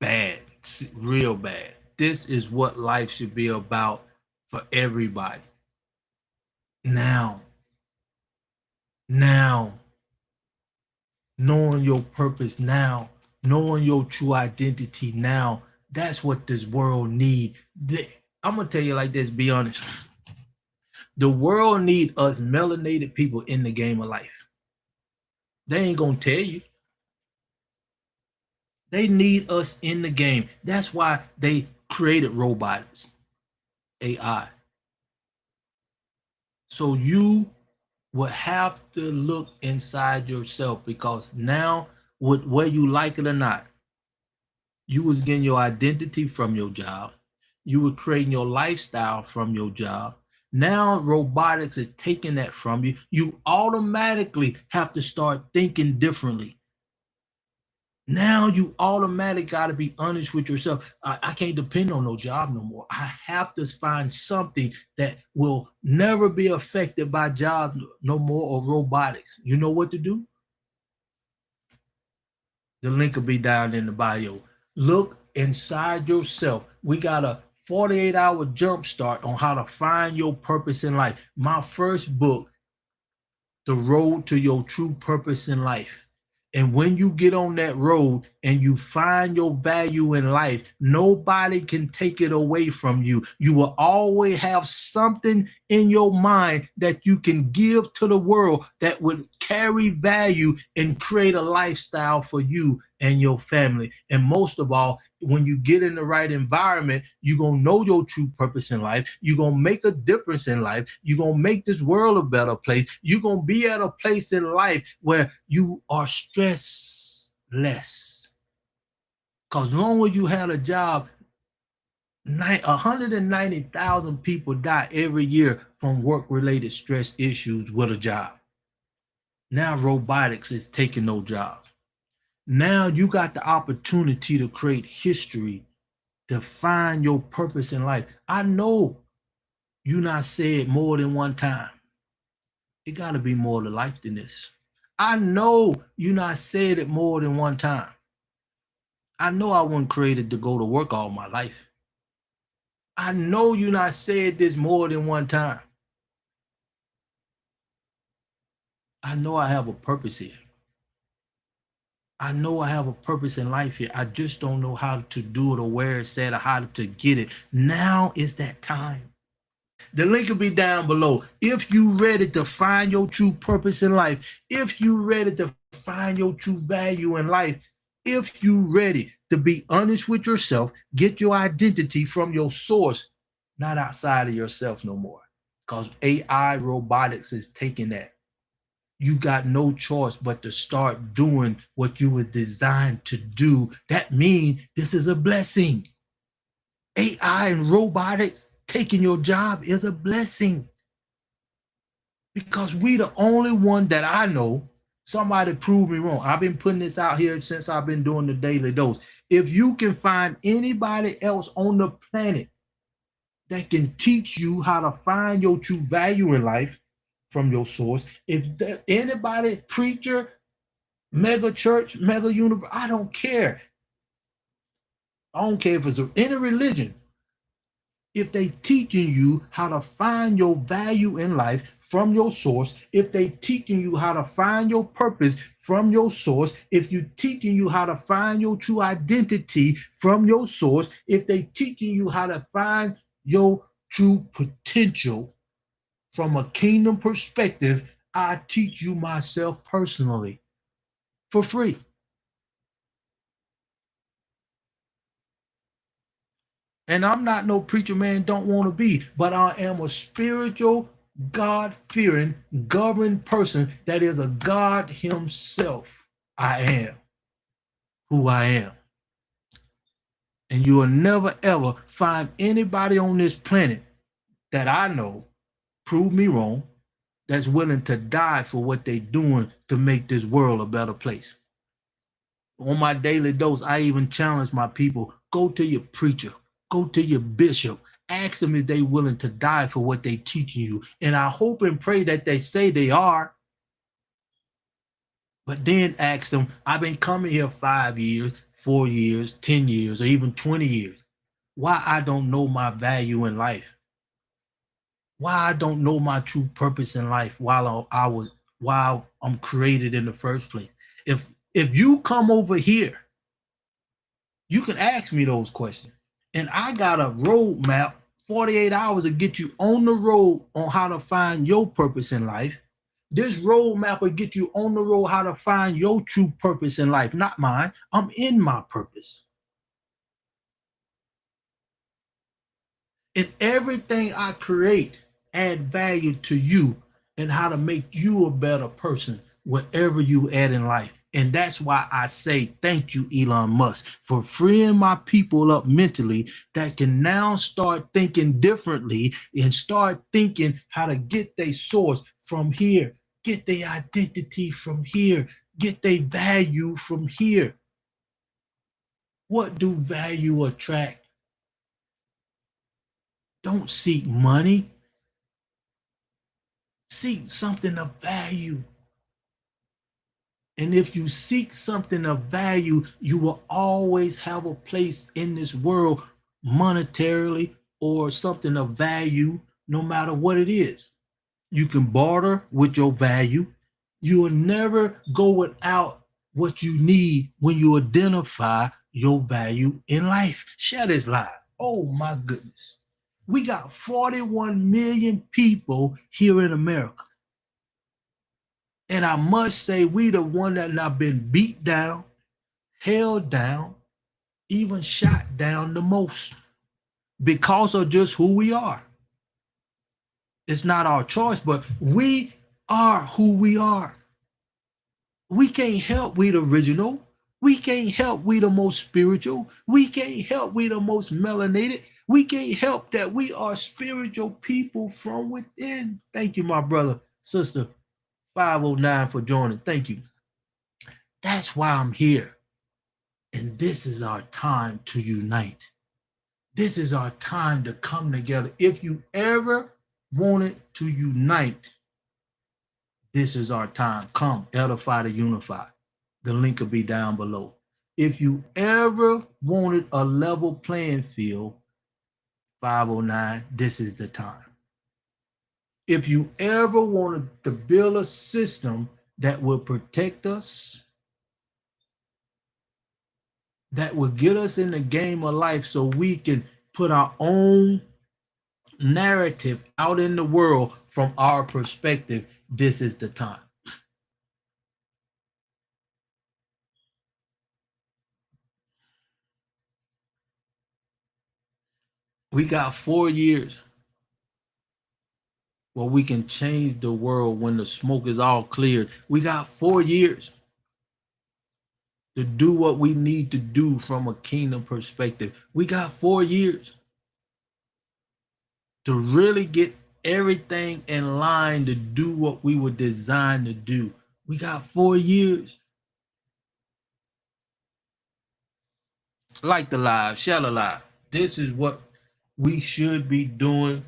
A: bad, real bad. This is what life should be about for everybody. Now, now, knowing your purpose now, knowing your true identity now, that's what this world need. I'm gonna tell you like this, be honest. The world need us melanated people in the game of life. They ain't gonna tell you. They need us in the game. That's why they created robotics, AI. So you would have to look inside yourself, because now, whether you like it or not, you was getting your identity from your job. You were creating your lifestyle from your job. Now robotics is taking that from you. You automatically have to start thinking differently. Now you automatically got to be honest with yourself. I can't depend on no job no more. I have to find something that will never be affected by job no more, or robotics. You know what to do? The link will be down in the bio. Look inside yourself. We got a 48-hour jump start on how to find your purpose in life. My first book, The Road to Your True Purpose in Life. And when you get on that road and you find your value in life, nobody can take it away from you. You will always have something in your mind that you can give to the world that would carry value and create a lifestyle for you and your family. And most of all, when you get in the right environment, you're going to know your true purpose in life. You're going to make a difference in life. You're going to make this world a better place. You're going to be at a place in life where you are stressed less. Because long as you had a job, 190,000 people die every year from work-related stress issues with a job. Now robotics is taking those jobs. Now you got the opportunity to create history, to find your purpose in life. I know you not said more than one time. It got to be more to life than this. I know you not said it more than one time. I know I wasn't created to go to work all my life. I know you not said this more than one time. I know I have a purpose here. I know I have a purpose in life here. I just don't know how to do it, or where it's at, or how to get it. Now is that time. The link will be down below. If you ready to find your true purpose in life, if you ready to find your true value in life, if you ready to be honest with yourself, get your identity from your source, not outside of yourself no more. Because AI robotics is taking that. You got no choice but to start doing what you were designed to do. That means this is a blessing. AI and robotics taking your job is a blessing, because we the only one that I know. Somebody prove me wrong. I've been putting this out here since I've been doing the daily dose. If you can find anybody else on the planet that can teach you how to find your true value in life from your source, if anybody, preacher, mega church, mega universe, I don't care. I don't care if it's any religion. If they teaching you how to find your value in life from your source, if they teaching you how to find your purpose from your source, if you teaching you how to find your true identity from your source, if they teaching you how to find your true potential from a kingdom perspective, I teach you myself personally for free. And I'm not no preacher man, don't want to be, but I am a spiritual, God fearing, governed person that is a God Himself. I am who I am. And you will never ever find anybody on this planet that I know, prove me wrong, that's willing to die for what they're doing to make this world a better place. On my daily dose, I even challenge my people, go to your preacher, go to your bishop, ask them if they willing to die for what they teaching you. And I hope and pray that they say they are. But then ask them, I've been coming here 5 years, 4 years, 10 years, or even 20 years. Why I don't know my value in life? Why I don't know my true purpose in life while I'm created in the first place? If you come over here, you can ask me those questions. And I got a roadmap, 48 hours to get you on the road on how to find your purpose in life. This roadmap will get you on the road how to find your true purpose in life, not mine. I'm in my purpose. And everything I create add value to you and how to make you a better person wherever you at in life. And that's why I say thank you, Elon Musk, for freeing my people up mentally that can now start thinking differently and start thinking how to get their source from here, get their identity from here, get their value from here. What do value attract? Don't seek money. Seek something of value. And if you seek something of value, you will always have a place in this world monetarily or something of value, no matter what it is. You can barter with your value. You will never go without what you need when you identify your value in life. Share this live. Oh my goodness. We got 41 million people here in America. And I must say, we the one that have been beat down, held down, even shot down the most because of just who we are. It's not our choice, but we are who we are. We can't help we the original. We can't help we the most spiritual. We can't help we the most melanated. We can't help that we are spiritual people from within. Thank you, my brother, sister, 509 for joining. Thank you. That's why I'm here. And this is our time to unite. This is our time to come together. If you ever wanted to unite, this is our time. Come, edify to unify. The link will be down below. If you ever wanted a level playing field, 509, this is the time. If you ever wanted to build a system that will protect us, that will get us in the game of life so we can put our own narrative out in the world from our perspective, this is the time. We got 4 years where we can change the world when the smoke is all cleared. We got 4 years to do what we need to do from a kingdom perspective. We got 4 years to really get everything in line to do what we were designed to do. We got 4 years. Like the live, share the live. This is what we should be doing.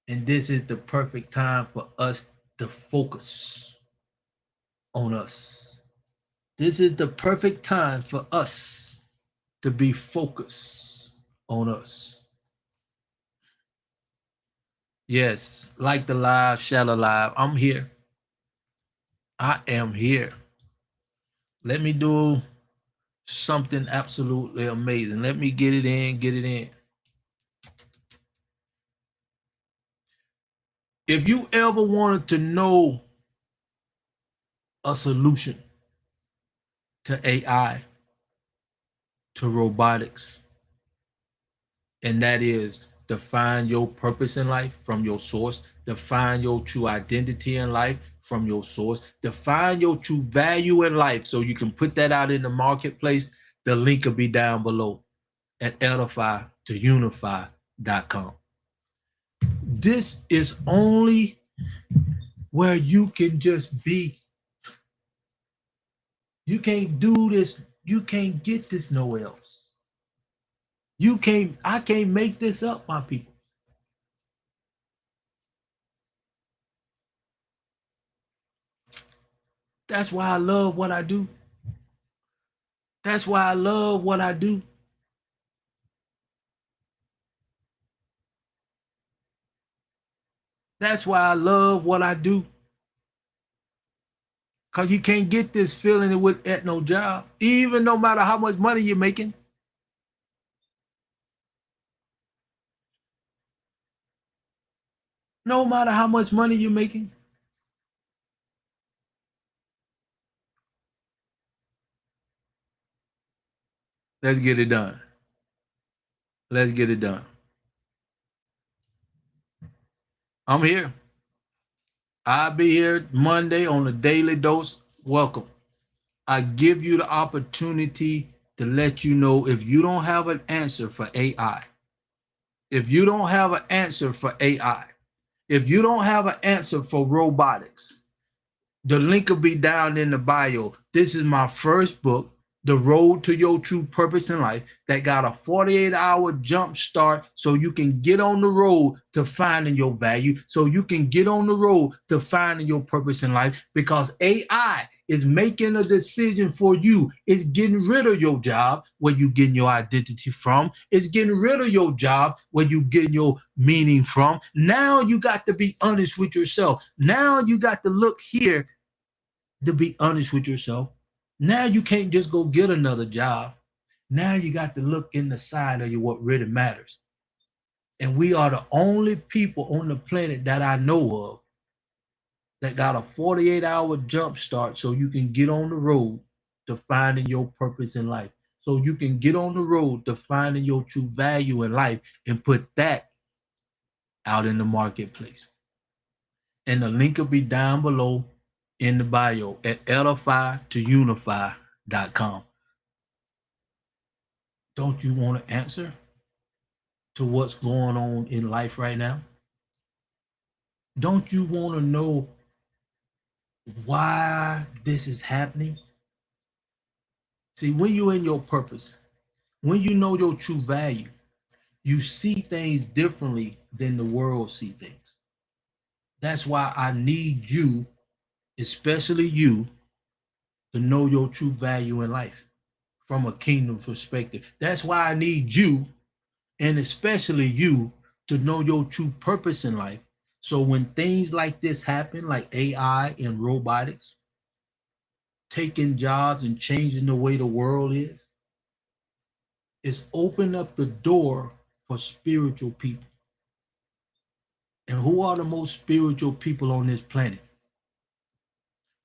A: And this is the perfect time for us to focus on us. This is the perfect time for us to be focused on us. Yes, like the live, share the live. I'm here. I am here. Let me do something absolutely amazing. Let me get it in, get it in. If you ever wanted to know a solution to AI, to robotics, and that is define your purpose in life from your source, define your true identity in life from your source, define your true value in life so you can put that out in the marketplace, the link will be down below at edify2unify.com. This is only where you can just be. You can't do this You can't get this nowhere else. I can't make this up, my people. That's why I love what I do. That's why I love what I do. That's why I love what I do. Cause you can't get this feeling with at no job, even no matter how much money you're making. No matter how much money you're making. Let's get it done. Let's get it done. I'm here. I'll be here Monday on the Daily Dose. Welcome. I give you the opportunity to let you know if you don't have an answer for AI, if you don't have an answer for AI, if you don't have an answer for robotics, the link will be down in the bio. This is my first book, The Road to Your True Purpose in Life, that got a 48-hour jump start so you can get on the road to finding your value, so you can get on the road to finding your purpose in life, because AI is making a decision for you. It's getting rid of your job where you getting your identity from. It's getting rid of your job where you getting your meaning from. Now you got to be honest with yourself. Now you got to look here to be honest with yourself. Now you can't just go get another job. Now you got to look in the side of you what really matters. And we are the only people on the planet that I know of that got a 48-hour jump start so you can get on the road to finding your purpose in life. So you can get on the road to finding your true value in life and put that out in the marketplace. And the link will be down below in the bio at edify2unify.com. Don't you want to answer to what's going on in life right now? Don't you want to know why this is happening? See, when you're in your purpose, when you know your true value, you see things differently than the world see things. That's why I need you, especially you, to know your true value in life from a kingdom perspective. That's why I need you, and especially you, to know your true purpose in life. So when things like this happen, like AI and robotics, taking jobs and changing the way the world is, it's opened up the door for spiritual people. And who are the most spiritual people on this planet?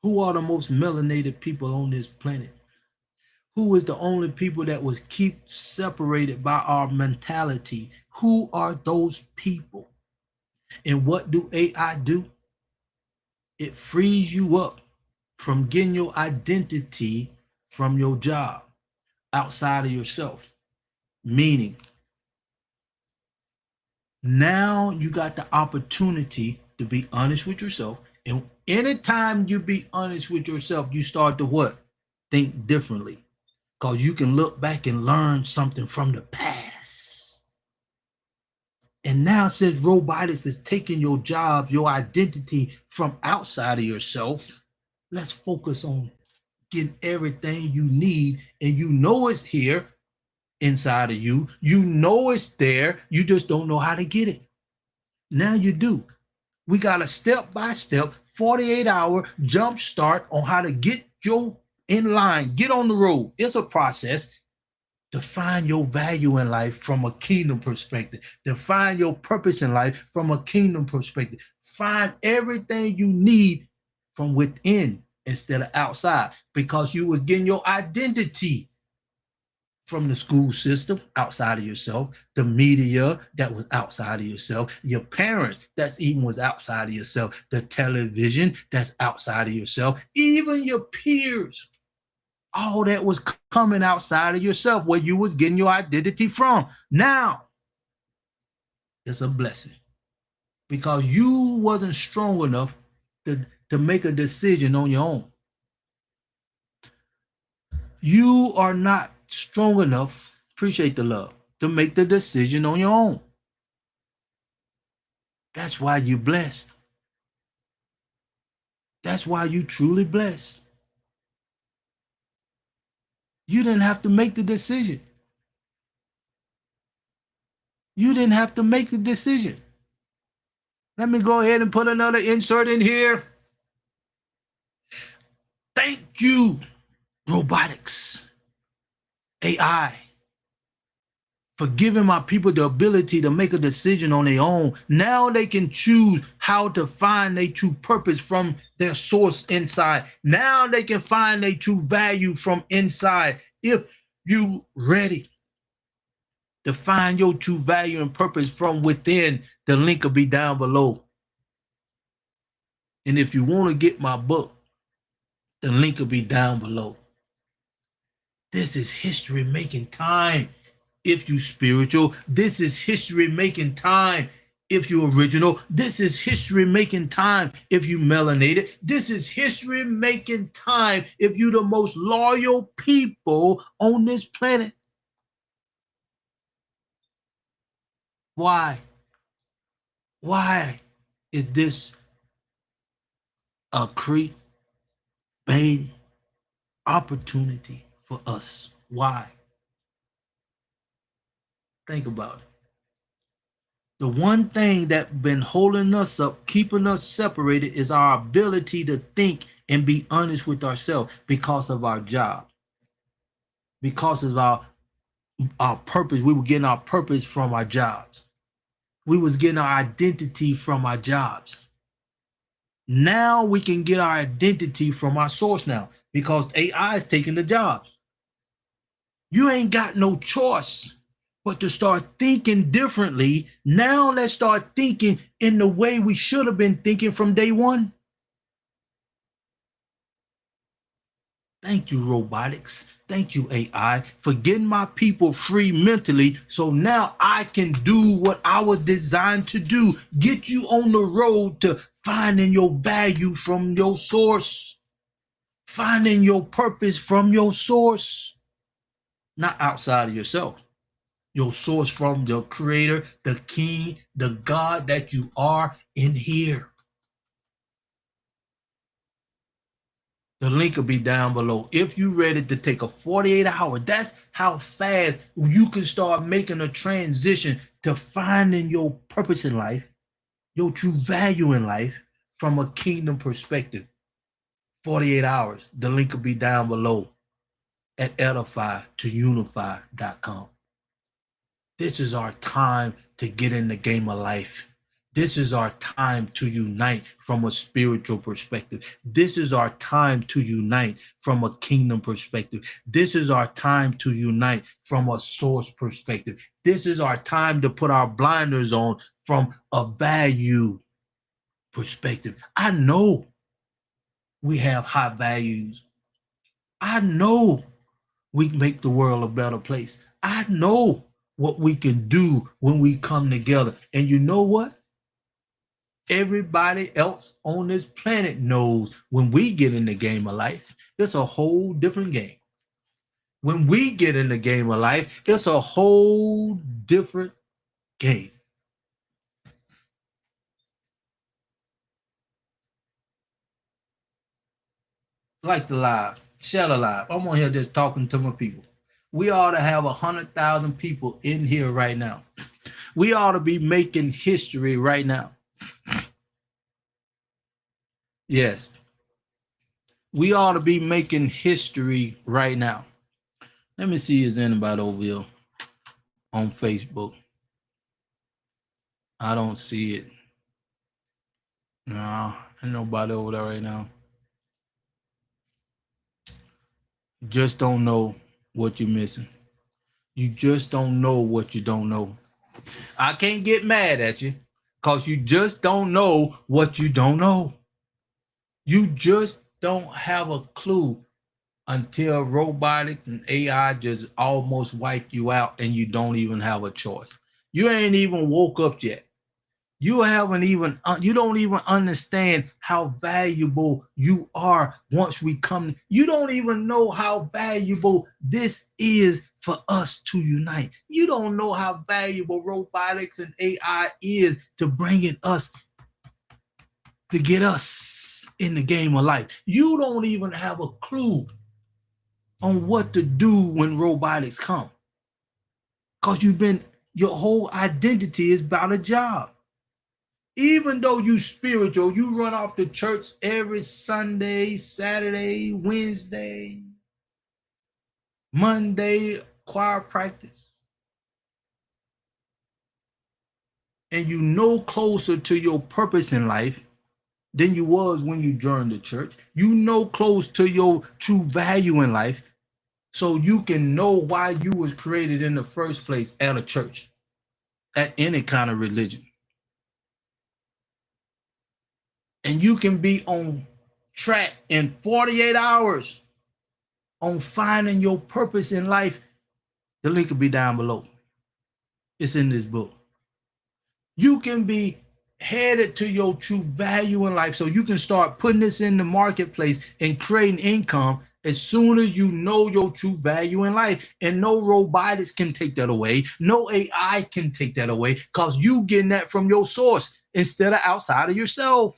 A: Who are the most melanated people on this planet? Who is the only people that was keep separated by our mentality? Who are those people? And what do AI do? It frees you up from getting your identity from your job outside of yourself. Meaning, now you got the opportunity to be honest with yourself. And anytime you be honest with yourself, you start to what? Think differently. Because you can look back and learn something from the past. And now, since robotics is taking your jobs, your identity from outside of yourself, let's focus on getting everything you need. And you know it's here inside of you. You know it's there. You just don't know how to get it. Now you do. We got a step-by-step 48-hour jump start on how to get your in line, get on the road. It's a process to find your value in life from a kingdom perspective, to find your purpose in life from a kingdom perspective. Find everything you need from within instead of outside, because you was getting your identity from the school system outside of yourself, the media that was outside of yourself, your parents that's even was outside of yourself, the television that's outside of yourself, even your peers. All that was coming outside of yourself where you was getting your identity from. Now it's a blessing because you wasn't strong enough to make a decision on your own. You are not strong enough, appreciate the love, to make the decision on your own. That's why you're blessed. That's why you truly blessed. You didn't have to make the decision. You didn't have to make the decision. Let me go ahead and put another insert in here. Thank you, robotics, AI, for giving my people the ability to make a decision on their own. Now they can choose how to find their true purpose from their source inside. Now they can find their true value from inside. If you ready to find your true value and purpose from within, the link will be down below. And if you want to get my book, the link will be down below. This is history making time if you spiritual. This is history making time if you original. This is history making time if you melanated. This is history making time if you the most loyal people on this planet. Why? Why is this a creep bait opportunity for us? Why? Think about it. The one thing that's been holding us up, keeping us separated, is our ability to think and be honest with ourselves because of our job, because of our purpose. We were getting our purpose from our jobs. We was getting our identity from our jobs. Now we can get our identity from our source now because AI is taking the jobs. You ain't got no choice but to start thinking differently. Now let's start thinking in the way we should have been thinking from day one. Thank you, robotics. Thank you, AI, for getting my people free mentally. So now I can do what I was designed to do. Get you on the road to finding your value from your source. Finding your purpose from your source. Not outside of yourself. Your source from the creator, the king, the God that you are in here. The link will be down below. If you're ready to take a 48-hour, that's how fast you can start making a transition to finding your purpose in life, your true value in life from a kingdom perspective. 48 hours. The link will be down below at edify2unify.com. This is our time to get in the game of life. This is our time to unite from a spiritual perspective. This is our time to unite from a kingdom perspective. This is our time to unite from a source perspective. This is our time to put our blinders on from a value perspective. I know we have high values. I know we make the world a better place. I know what we can do when we come together. And you know what? Everybody else on this planet knows when we get in the game of life, it's a whole different game. When we get in the game of life, it's a whole different game. Like the live, share the live. I'm on here just talking to my people. We ought to have 100,000 people in here right now. We ought to be making history right now. Yes. We ought to be making history right now. Let me see if there's anybody over here on Facebook. I don't see it. No, ain't nobody over there right now. You just don't know what you're missing. You just don't know what you don't know. I can't get mad at you because you just don't know what you don't know. You just don't have a clue until robotics and AI just almost wipe you out and you don't even have a choice. You ain't even woke up yet. You haven't even, you don't even understand how valuable you are once we come. You don't even know how valuable this is for us to unite. You don't know how valuable robotics and AI is to bringing us, to get us in the game of life. You don't even have a clue on what to do when robotics come. Because your whole identity is about a job. Even though you spiritual, you run off to church every Sunday, Saturday, Wednesday, Monday, choir practice. And you know closer to your purpose in life than you was when you joined the church. You know close to your true value in life, so you can know why you was created in the first place at a church, at any kind of religion. And you can be on track in 48 hours on finding your purpose in life. The link will be down below. It's in this book. You can be headed to your true value in life, so you can start putting this in the marketplace and creating income as soon as you know your true value in life. And no robotics can take that away. No AI can take that away, because you getting that from your source instead of outside of yourself.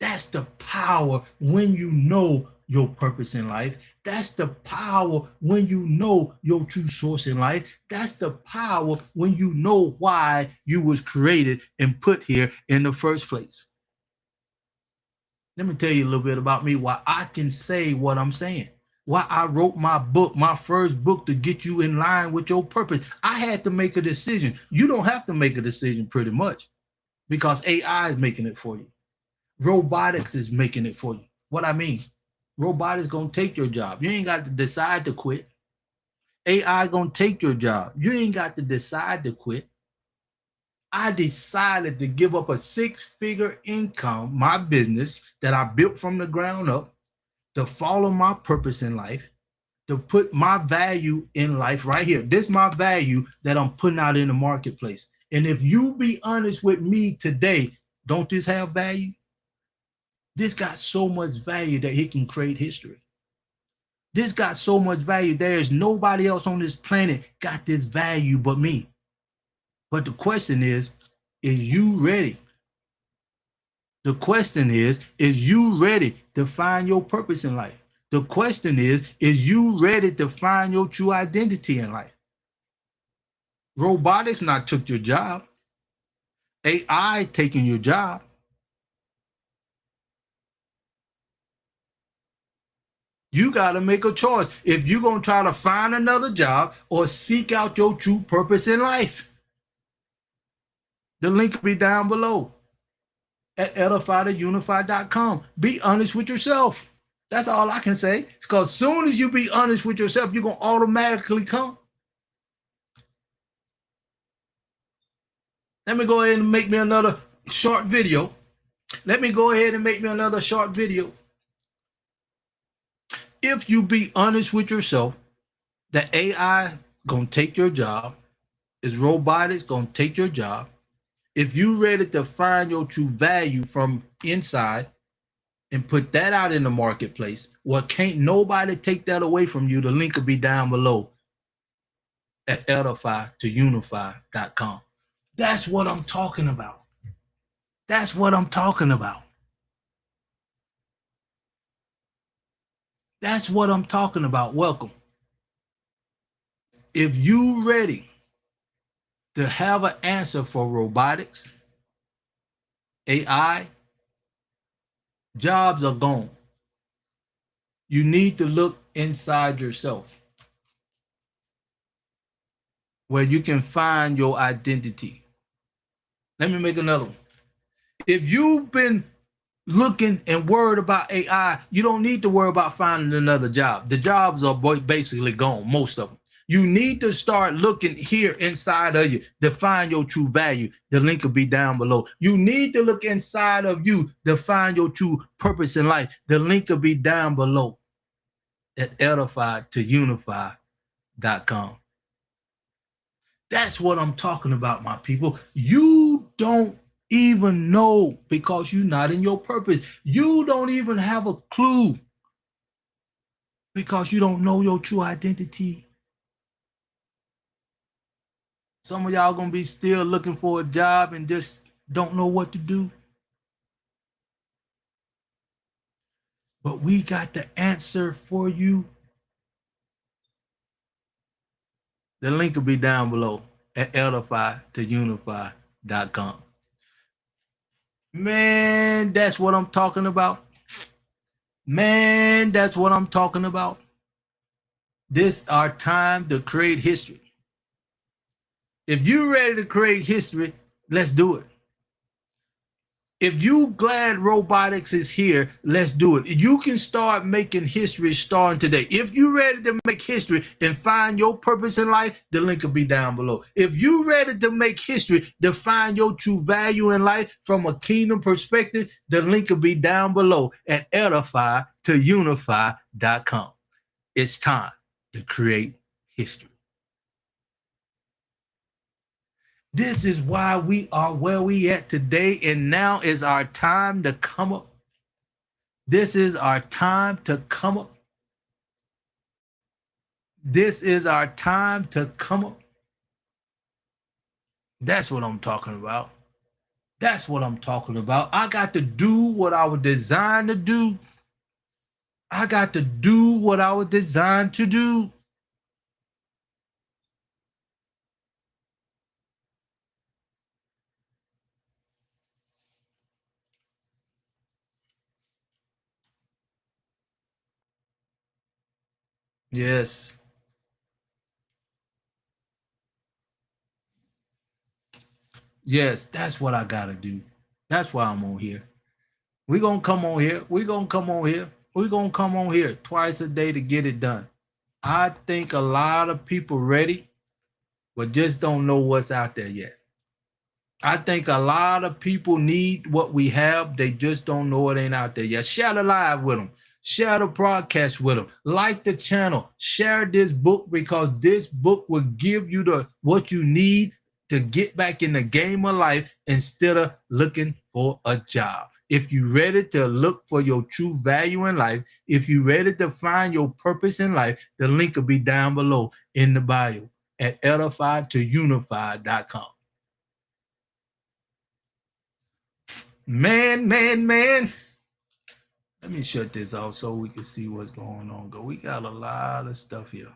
A: That's the power when you know your purpose in life. That's the power when you know your true source in life. That's the power when you know why you was created and put here in the first place. Let me tell you a little bit about me, why I can say what I'm saying. Why I wrote my book, my first book, to get you in line with your purpose. I had to make a decision. You don't have to make a decision pretty much, because AI is making it for you. Robotics is making it for you. What I mean, robotics gonna take your job. You ain't got to decide to quit. AI gonna take your job. You ain't got to decide to quit. I decided to give up a 6-figure income, my business that I built from the ground up, to follow my purpose in life, to put my value in life right here. This is my value that I'm putting out in the marketplace. And if you be honest with me today, don't this have value? This got so much value that it can create history. This got so much value. There is nobody else on this planet got this value but me. But the question is you ready? The question is you ready to find your purpose in life? The question is you ready to find your true identity in life? Robotics not took your job. AI taking your job. You got to make a choice if you're going to try to find another job or seek out your true purpose in life. The link will be down below at edify2unify.com. Be honest with yourself. That's all I can say. It's because as soon as you be honest with yourself, you're going to automatically come. Let me go ahead and make me another short video. If you be honest with yourself, that AI gonna take your job, is robotics gonna take your job. If you ready to find your true value from inside and put that out in the marketplace, well, can't nobody take that away from you. The link will be down below at edify2unify.com. That's what I'm talking about. That's what I'm talking about. That's what I'm talking about. Welcome. If you ready to have an answer for robotics, AI, jobs are gone. You need to look inside yourself, where you can find your identity. Let me make another one. If you've been looking and worried about AI, you don't need to worry about finding another job. The jobs are basically gone, most of them. You need to start looking here inside of you to find your true value. The link will be down below. You need to look inside of you to find your true purpose in life. The link will be down below at edify2unify.com. That's what I'm talking about, my people. You don't even know because you're not in your purpose. You don't even have a clue because you don't know your true identity. Some of y'all gonna be still looking for a job and just don't know what to do. But we got the answer for you. The link will be down below at edify2unify.com. Man, that's what I'm talking about. Man, that's what I'm talking about. This our time to create history. If you're ready to create history, let's do it. If you glad robotics is here, let's do it. You can start making history starting today. If you're ready to make history and find your purpose in life, the link will be down below. If you're ready to make history to find your true value in life from a kingdom perspective, the link will be down below at edify2unify.com. It's time to create history. This is why we are where we at today, and now is our time to come up. This is our time to come up. This is our time to come up. That's what I'm talking about. That's what I'm talking about. I got to do what I was designed to do. I got to do what I was designed to do. Yes. Yes, that's what I got to do. That's why I'm on here. We're going to come on here. We're going to come on here. We're going to come on here twice a day to get it done. I think a lot of people ready, but just don't know what's out there yet. I think a lot of people need what we have. They just don't know it ain't out there yet. Share the live with them. Share the broadcast with them. Like the channel. Share this book because this book will give you the what you need to get back in the game of life instead of looking for a job. If you're ready to look for your true value in life, if you're ready to find your purpose in life, the link will be down below in the bio at edify2unify.com. Man. Let me shut this off so we can see what's going on. We got a lot of stuff here.